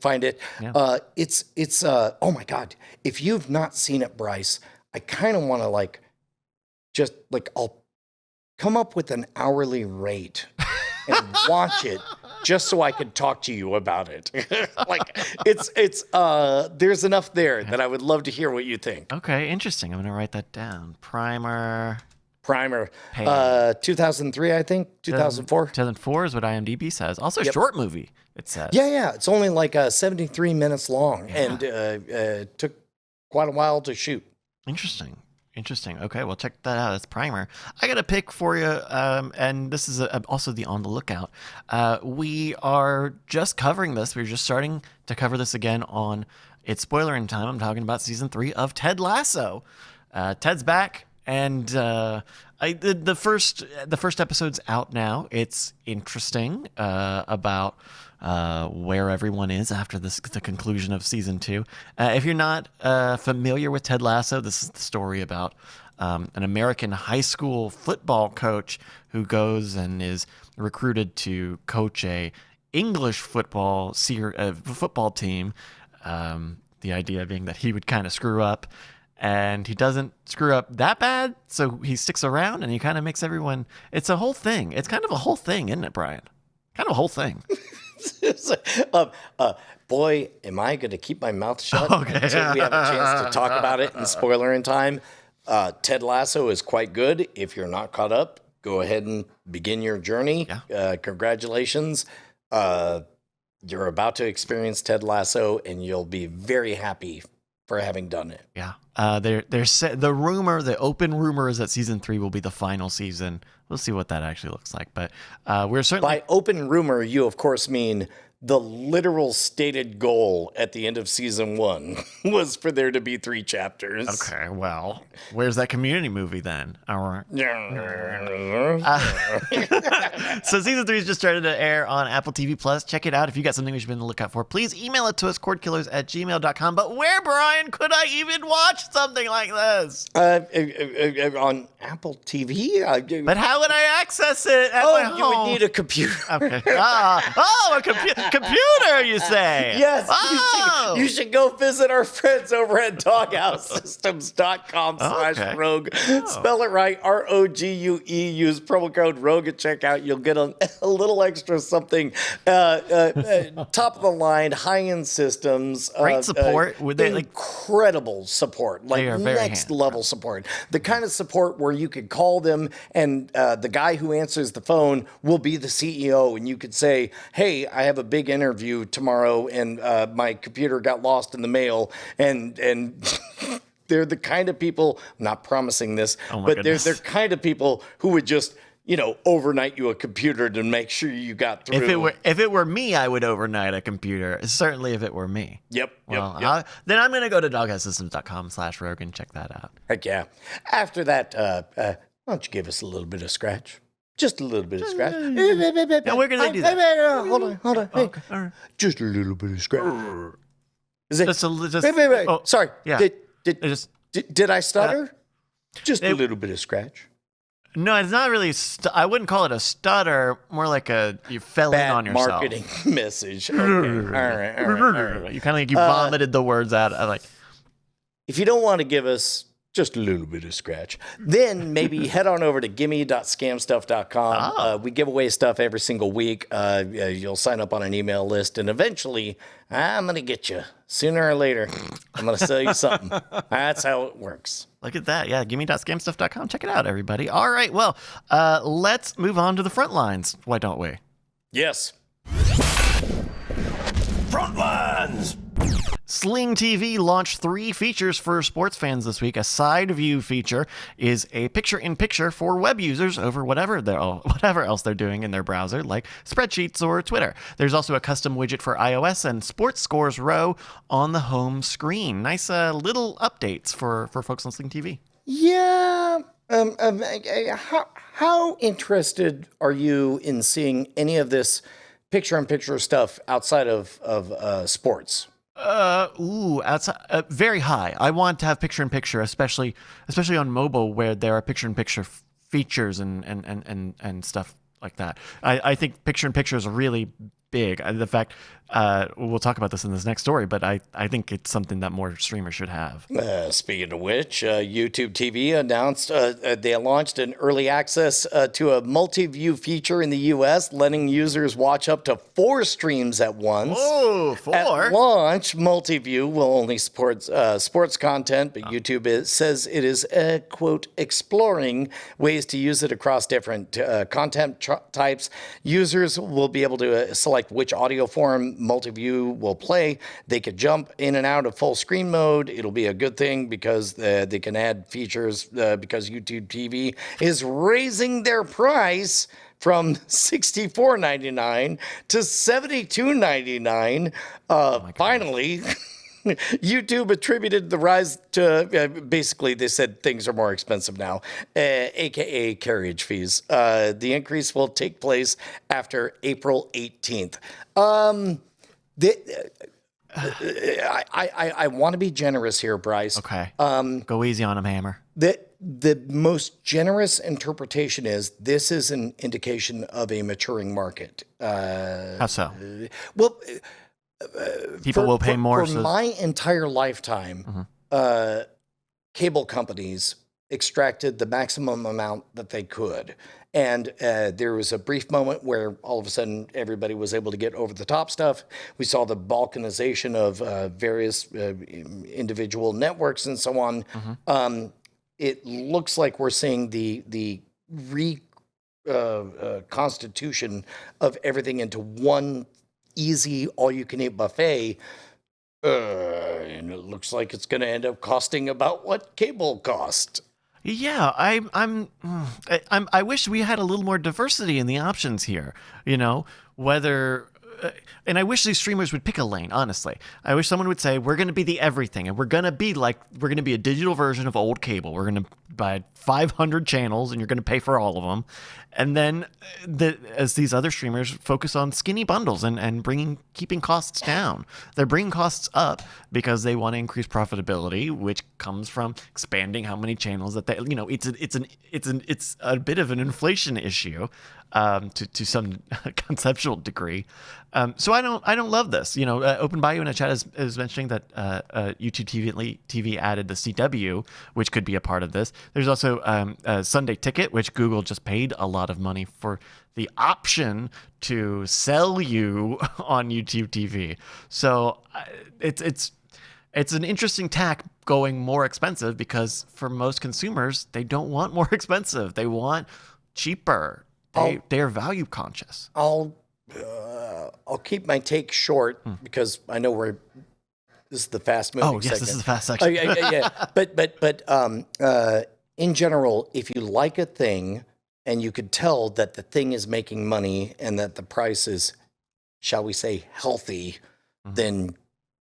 find it. Yeah. It's oh my God. If you've not seen it, Bryce, I kind of want to I'll come up with an hourly rate and watch it just so I could talk to you about it. There's enough there that I would love to hear what you think. Okay, interesting. I'm going to write that down. Primer. 2003, I think, 2004. 2004 is what IMDb says. Also, short movie, it says. Yeah. It's only like 73 minutes long, and took quite a while to shoot. Interesting. Okay, well, check that out. That's Primer. I got a pick for you, and this is also the On the Lookout. We are just covering this. We're just starting to cover this again on It's Spoilerin Time. I'm talking about season 3 of Ted Lasso. Ted's back, and the first episode's out now. It's interesting about where everyone is after the conclusion of season 2. If you're not familiar with Ted Lasso, this is the story about an American high school football coach who goes and is recruited to coach a English football team. The idea being that he would kind of screw up, and he doesn't screw up that bad, so he sticks around and he kind of makes everyone. It's a whole thing. It's kind of a whole thing, isn't it, Brian? Kind of a whole thing. Boy, am I going to keep my mouth shut until we have a chance to talk about it in Spoilerin Time. Ted Lasso is quite good. If you're not caught up, go ahead and begin your journey. Yeah. Congratulations. You're about to experience Ted Lasso, and you'll be very happy for having done it. Yeah. The open rumor is that season 3 will be the final season. We'll see what that actually looks like. But we're certainly... By open rumor, you, of course, mean the literal stated goal at the end of season 1 was for there to be 3 chapters. Okay, well, where's that Community movie then? All right. So season 3 has just started to air on Apple TV Plus. Check it out if you got something we should be on the lookout for. Please email it to us, cordkillers@gmail.com. But where, Brian, could I even watch something like this? On Apple TV? But how would I access it at my home? You would need a computer. Okay. A computer, you say? Yes. You should go visit our friends over at doghousesystems.com/rogue. Spell it right, ROGUE. Use promo code ROGUE at checkout. You'll get a little extra something. Top of the line, high-end systems. Great support. Would they incredible support. Like next level support. The kind of support where you could call them and the guy who answers the phone will be the CEO, and you could say, hey, I have a big interview tomorrow, and my computer got lost in the mail, and they're the kind of people, I'm not promising this, but they're kind of people who would just, overnight you a computer to make sure you got through. If it were me, I would overnight a computer. Certainly if it were me. Yep. Then I'm going to go to doghousesystems.com/rogue and check that out. Heck yeah. After that, why don't you give us a little bit of scratch? Just a little bit of scratch. Now, where can they do that? Hold on. Hey, okay, all right. Just a little bit of scratch. Is it? Wait. Oh, sorry. Yeah. Did I stutter? Just a little bit of scratch. No, it's not really. I wouldn't call it a stutter. More like you fell in on yourself. Marketing message. Okay. All right. You kind of like you vomited the words out. If you don't want to give us just a little bit of scratch, then maybe head on over to gimme.scamstuff.com. We give away stuff every single week. You'll sign up on an email list, and eventually I'm going to get you. Sooner or later, I'm going to sell you something. That's how it works. Look at that. Yeah, gimme.scamstuff.com. Check it out, everybody. All right, well, let's move on to the front lines. Why don't we? Yes. Front lines! Sling TV launched 3 features for sports fans this week. A side view feature is a picture-in-picture for web users over whatever else they're doing in their browser, like spreadsheets or Twitter. There's also a custom widget for iOS and sports scores row on the home screen. Nice little updates for folks on Sling TV. Yeah. How interested are you in seeing any of this picture-in-picture stuff outside of sports? Outside, very high. I want to have picture-in-picture, especially on mobile, where there are picture-in-picture features and stuff like that. I think picture-in-picture is really big. The fact, we'll talk about this in this next story, but I think it's something that more streamers should have. Speaking of which, YouTube TV announced they launched an early access to a multi-view feature in the U.S., letting users watch up to 4 streams at once. Oh, 4? At launch, multi-view will only support sports content, but YouTube says it is, quote, exploring ways to use it across different content types. Users will be able to select which audio form multi-view will play. They could jump in and out of full screen mode. It'll be a good thing because they can add features because YouTube TV is raising their price from $64.99 to $72.99. Finally, YouTube attributed the rise to, basically, they said things are more expensive now, aka carriage fees. The increase will take place after April 18th. I want to be generous here, Bryce. Okay. Go easy on him, Hammer. The most generous interpretation is this is an indication of a maturing market. How so? Well, people will pay more. For my entire lifetime, cable companies extracted the maximum amount that they could. And there was a brief moment where all of a sudden everybody was able to get over the top stuff. We saw the balkanization of various individual networks and so on. It looks like we're seeing the reconstitution of everything into one easy all-you-can-eat buffet. And it looks like it's going to end up costing about what cable cost. Yeah, I wish we had a little more diversity in the options here. You know, whether, and I wish these streamers would pick a lane. Honestly, I wish someone would say we're going to be the everything, and we're going to be a digital version of old cable. We're going to buy 500 channels, and you're going to pay for all of them. And then, as these other streamers focus on skinny bundles and keeping costs down, they're bringing costs up because they want to increase profitability, which comes from expanding how many channels that they. You know, it's a bit of an inflation issue, to some conceptual degree. So I don't love this. You know, Open Bayou in a chat is mentioning that YouTube TV added the CW, which could be a part of this. There's also a Sunday Ticket, which Google just paid a lot of money for the option to sell you on YouTube TV. So it's an interesting tack going more expensive because for most consumers, they don't want more expensive. They want cheaper. They're value conscious. I'll keep my take short because I know this is the fast moving segment. This is the fast section. Yeah. But in general, if you like a thing and you could tell that the thing is making money and that the price is, shall we say, healthy, then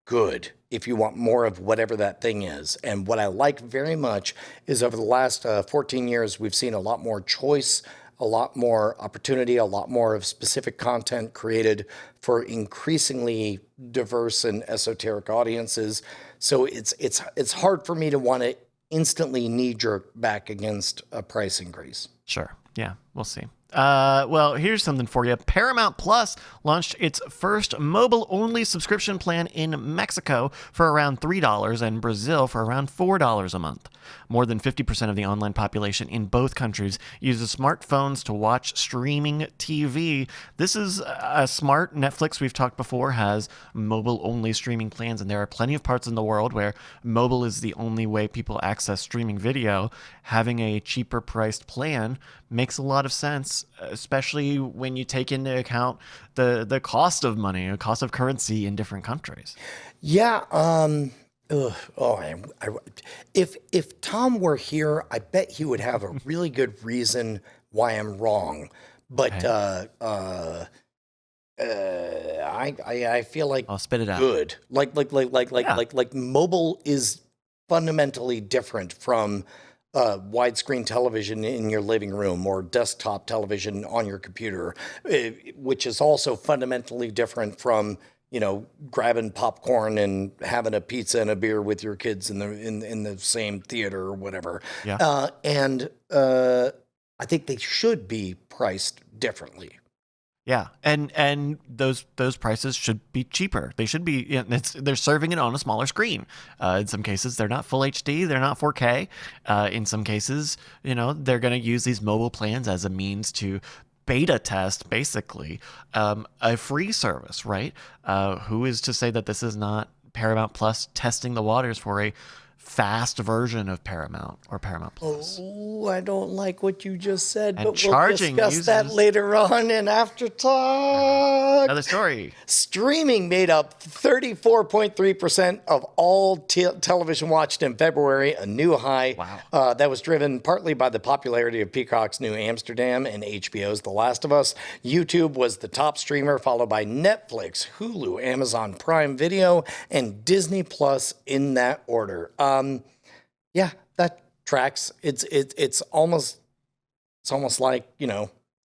good. If you want more of whatever that thing is. And what I like very much is over the last 14 years, we've seen a lot more choice, a lot more opportunity, a lot more of specific content created for increasingly diverse and esoteric audiences. So it's hard for me to want to instantly knee-jerk back against a price increase. Sure. Yeah, we'll see. Well, here's something for you. Paramount Plus launched its first mobile-only subscription plan in Mexico for around $3 and Brazil for around $4 a month. More than 50% of the online population in both countries uses smartphones to watch streaming TV. This is a smart. Netflix, we've talked before, has mobile-only streaming plans, and there are plenty of parts in the world where mobile is the only way people access streaming video. Having a cheaper priced plan makes a lot of sense, especially when you take into account the cost of money, the cost of currency in different countries. Yeah. If Tom were here, I bet he would have a really good reason why I'm wrong. But I feel like I'll spit it out. Good. Like mobile is fundamentally different from widescreen television in your living room or desktop television on your computer, which is also fundamentally different from, grabbing popcorn and having a pizza and a beer with your kids in the same theater or whatever. Yeah. I think they should be priced differently. Yeah, and those prices should be cheaper. They should be. They're serving it on a smaller screen. In some cases, they're not full HD. They're not 4K. In some cases, they're going to use these mobile plans as a means to beta test, basically, a free service. Right? Who is to say that this is not Paramount Plus testing the waters for a fast version of Paramount or Paramount Plus? Oh, I don't like what you just said, And but charging we'll discuss that later on in After Talk. Another story. Streaming made up 34.3% of all television watched in February, a new high. Wow. That was driven partly by the popularity of Peacock's New Amsterdam and HBO's The Last of Us. YouTube was the top streamer, followed by Netflix, Hulu, Amazon Prime Video, and Disney Plus in that order. Yeah, that tracks. It's almost like,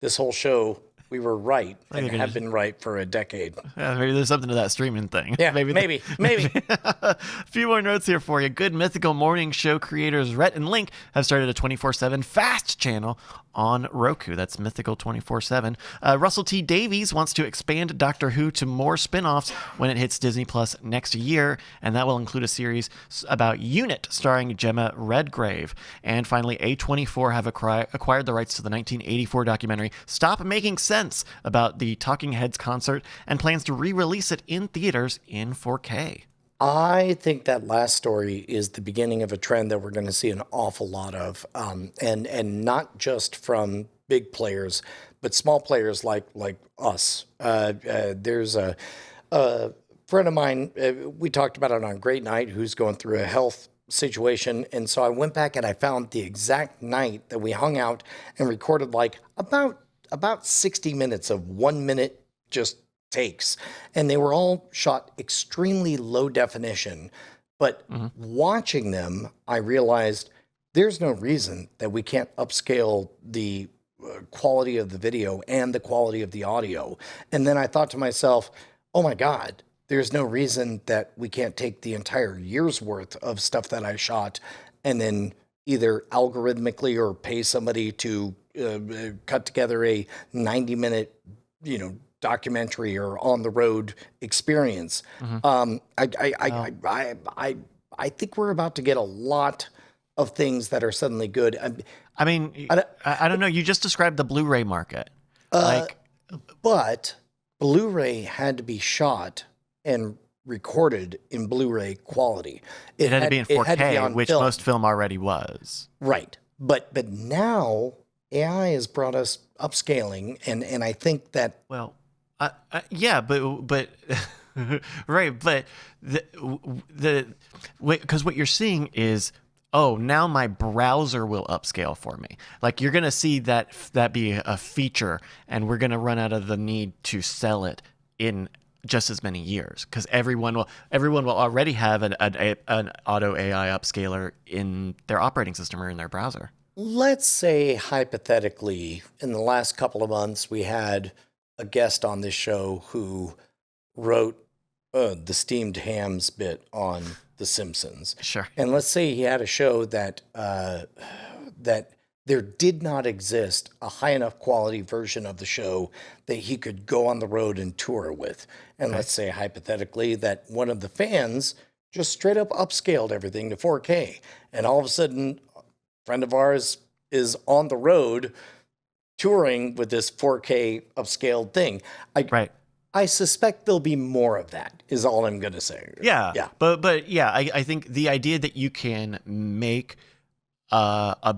this whole show, we were right and have been right for a decade. Yeah, maybe there's something to that streaming thing. Yeah, maybe. A few more notes here for you. Good Mythical Morning Show creators Rhett and Link have started a 24/7 fast channel on Roku. That's Mythical 24/7. Russell T Davies wants to expand Doctor Who to more spin-offs when it hits Disney Plus next year, and that will include a series about UNIT starring Gemma Redgrave. And finally, A24 have acquired the rights to the 1984 documentary Stop Making Sense about the Talking Heads concert and plans to re-release it in theaters in 4K. I think that last story is the beginning of a trend that we're going to see an awful lot of, and not just from big players, but small players like us. There's a friend of mine, we talked about it on Great Night, who's going through a health situation, and so I went back and I found the exact night that we hung out and recorded about 60 minutes of 1 minute just takes, and they were all shot extremely low definition. But watching them, I realized there's no reason that we can't upscale the quality of the video and the quality of the audio. And then I thought to myself, oh my God, there's no reason that we can't take the entire year's worth of stuff that I shot and then either algorithmically or pay somebody to cut together a 90-minute, documentary or on the road experience. I think we're about to get a lot of things that are suddenly good. I mean, I don't know. You just described the Blu-ray market. But Blu-ray had to be shot and recorded in Blu-ray quality. It had to be in 4K, which film. most film already was. Right. But now AI has brought us upscaling, and I think that... Well, yeah, but right, but because what you're seeing is, oh, now my browser will upscale for me. Like, you're gonna see that be a feature, and we're gonna run out of the need to sell it in just as many years, because everyone will already have an auto AI upscaler in their operating system or in their browser. Let's say hypothetically, in the last couple of months, we had a guest on this show who wrote the steamed hams bit on The Simpsons. Sure. And let's say he had a show that that there did not exist a high enough quality version of the show that he could go on the road and tour with. And let's say hypothetically that one of the fans just straight up upscaled everything to 4K. And all of a sudden, a friend of ours is on the road touring with this 4K upscaled thing. I suspect there'll be more of that, is all I'm going to say. Yeah. But yeah, I think the idea that you can make a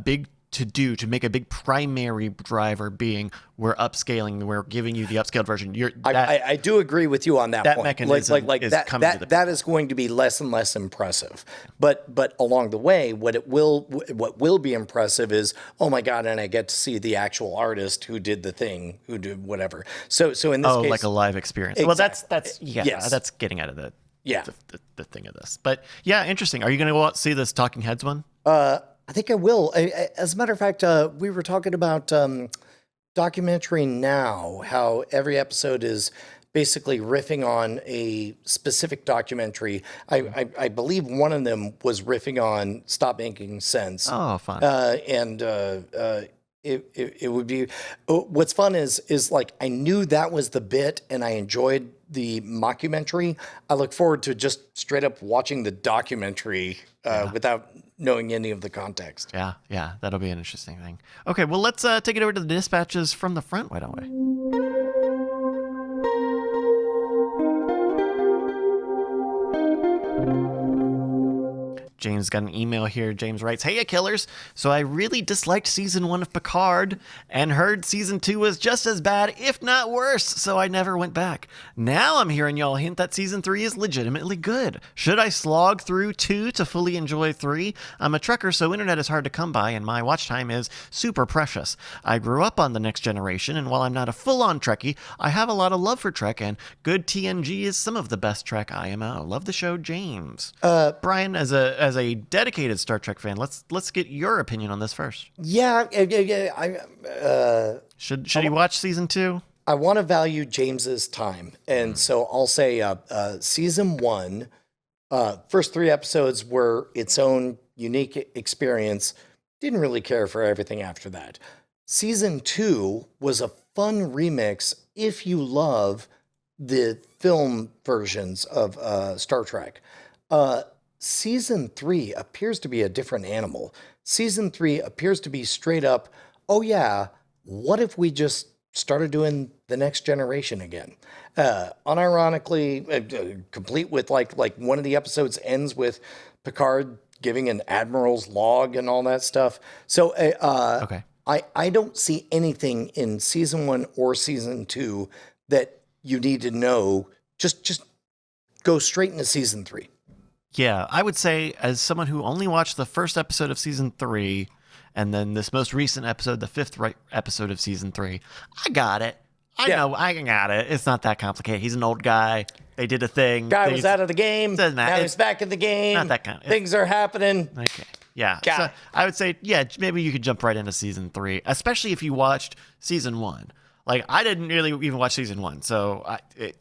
big to make a big primary driver being we're upscaling, we're giving you the upscaled version. I do agree with you on that point. Mechanism is coming to the that is going to be less and less impressive. But along the way, what will be impressive is, oh my God, and I get to see the actual artist who did the thing, who did whatever. So in this case, like a live experience. Exactly. Well, that's getting out of the Yeah. The thing of this. But yeah, interesting. Are you going to go out and see this Talking Heads one? I think I will. As a matter of fact, we were talking about documentary now, how every episode is basically riffing on a specific documentary. I believe one of them was riffing on Stop Making Sense. Oh, fun. It would be, what's fun is like, I knew that was the bit and I enjoyed the mockumentary. I look forward to just straight up watching the documentary without knowing any of the context. Yeah, that'll be an interesting thing. Okay, well, let's take it over to the dispatches from the front, why don't we? James got an email here. James writes, "Hey, killers. So I really disliked season 1 of Picard and heard season 2 was just as bad, if not worse, so I never went back. Now I'm hearing y'all hint that season 3 is legitimately good. Should I slog through 2 to fully enjoy 3? I'm a Trekker, so internet is hard to come by, and my watch time is super precious. I grew up on The Next Generation, and while I'm not a full-on Trekkie, I have a lot of love for Trek, and good TNG is some of the best Trek IMO. Love the show, James." Brian, as a dedicated Star Trek fan, let's get your opinion on this first. Yeah. Should he watch season 2? I want to value James's time. And so I'll say season 1, first 3 episodes were its own unique experience. Didn't really care for everything after that. Season 2 was a fun remix if you love the film versions of Star Trek. Season 3 appears to be a different animal. Season 3 appears to be straight up, oh yeah, what if we just started doing The Next Generation again? Unironically, complete with like one of the episodes ends with Picard giving an admiral's log and all that stuff. So Okay. I don't see anything in season 1 or season 2 that you need to know. Just go straight into season 3. Yeah, I would say, as someone who only watched the first episode of season 3, and then this most recent episode, the 5th episode of season 3, I got it. I know, I got it. It's not that complicated. He's an old guy. They did a thing. Guy was out of the game. Doesn't matter. Now he's back in the game. Not that kind of, Things are happening. Okay. Yeah. Got So it. I would say, yeah, maybe you could jump right into season 3, especially if you watched season 1. Like, I didn't really even watch season 1, so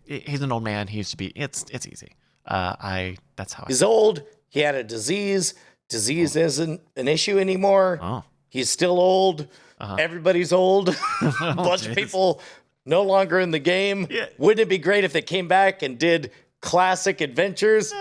he's an old man. He used to be. It's easy. That's how He's old. He had a disease. Disease isn't an issue anymore. Oh. He's still old. Everybody's old. A bunch of people no longer in the game. Yeah. Wouldn't it be great if they came back and did classic adventures?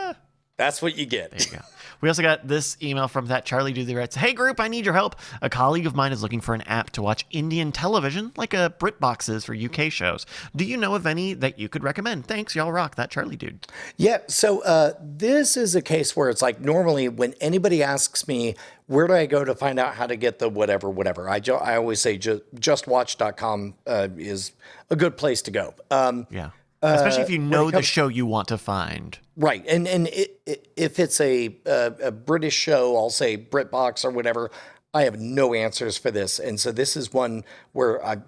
That's what you get. There you go. We also got this email from that Charlie Dude that writes, "Hey group, I need your help. A colleague of mine is looking for an app to watch Indian television, like a BritBox is for UK shows. Do you know of any that you could recommend? Thanks, y'all rock." That Charlie Dude. Yeah, so this is a case where it's like normally when anybody asks me, where do I go to find out how to get the whatever, I always say justwatch.com is a good place to go. Yeah. Especially if you know the show you want to find. Right. And if it's a British show, I'll say BritBox or whatever, I have no answers for this. And so this is one where I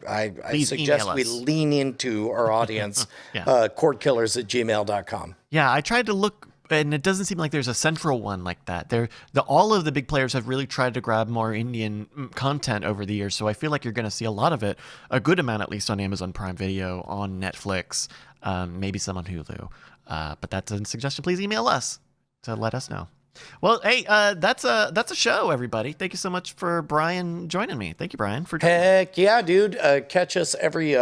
suggest we lean into our audience, cordkillers@gmail.com. Yeah, I tried to look, and it doesn't seem like there's a central one like that. All of the big players have really tried to grab more Indian content over the years, so I feel like you're going to see a lot of it, a good amount at least, on Amazon Prime Video, on Netflix, maybe some on Hulu. But that's a suggestion. Please email us to let us know. Well, hey, that's a show, everybody. Thank you so much for Brian joining me. Thank you, Brian, for joining me. Heck yeah, dude. Catch us every,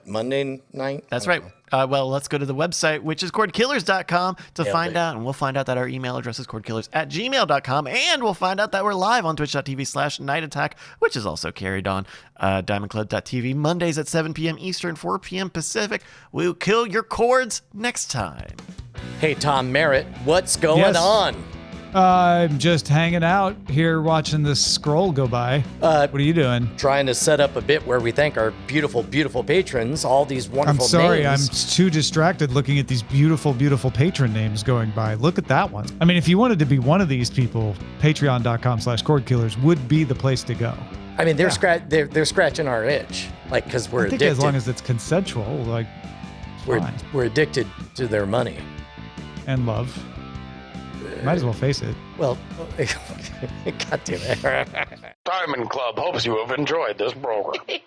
Monday night? That's right. Well, let's go to the website, which is cordkillers.com, to find out. And we'll find out that our email address is cordkillers@gmail.com. And we'll find out that we're live on twitch.tv/Night Attack, which is also carried on diamondclub.tv, Mondays at 7 p.m. Eastern, 4 p.m. Pacific. We'll kill your cords next time. Hey, Tom Merritt, what's going on? I'm just hanging out here watching this scroll go by. What are you doing? Trying to set up a bit where we thank our beautiful, beautiful patrons, all these wonderful I'm sorry, names. I'm too distracted looking at these beautiful, beautiful patron names going by. Look at that one. I mean, if you wanted to be one of these people, patreon.com/cordkillers would be the place to go. I mean, they're scratching our itch, like, because we're I think addicted. as long as it's consensual, like, we're addicted to their money. and love. Might as well face it. Well, God damn it. Diamond Club hopes you have enjoyed this program.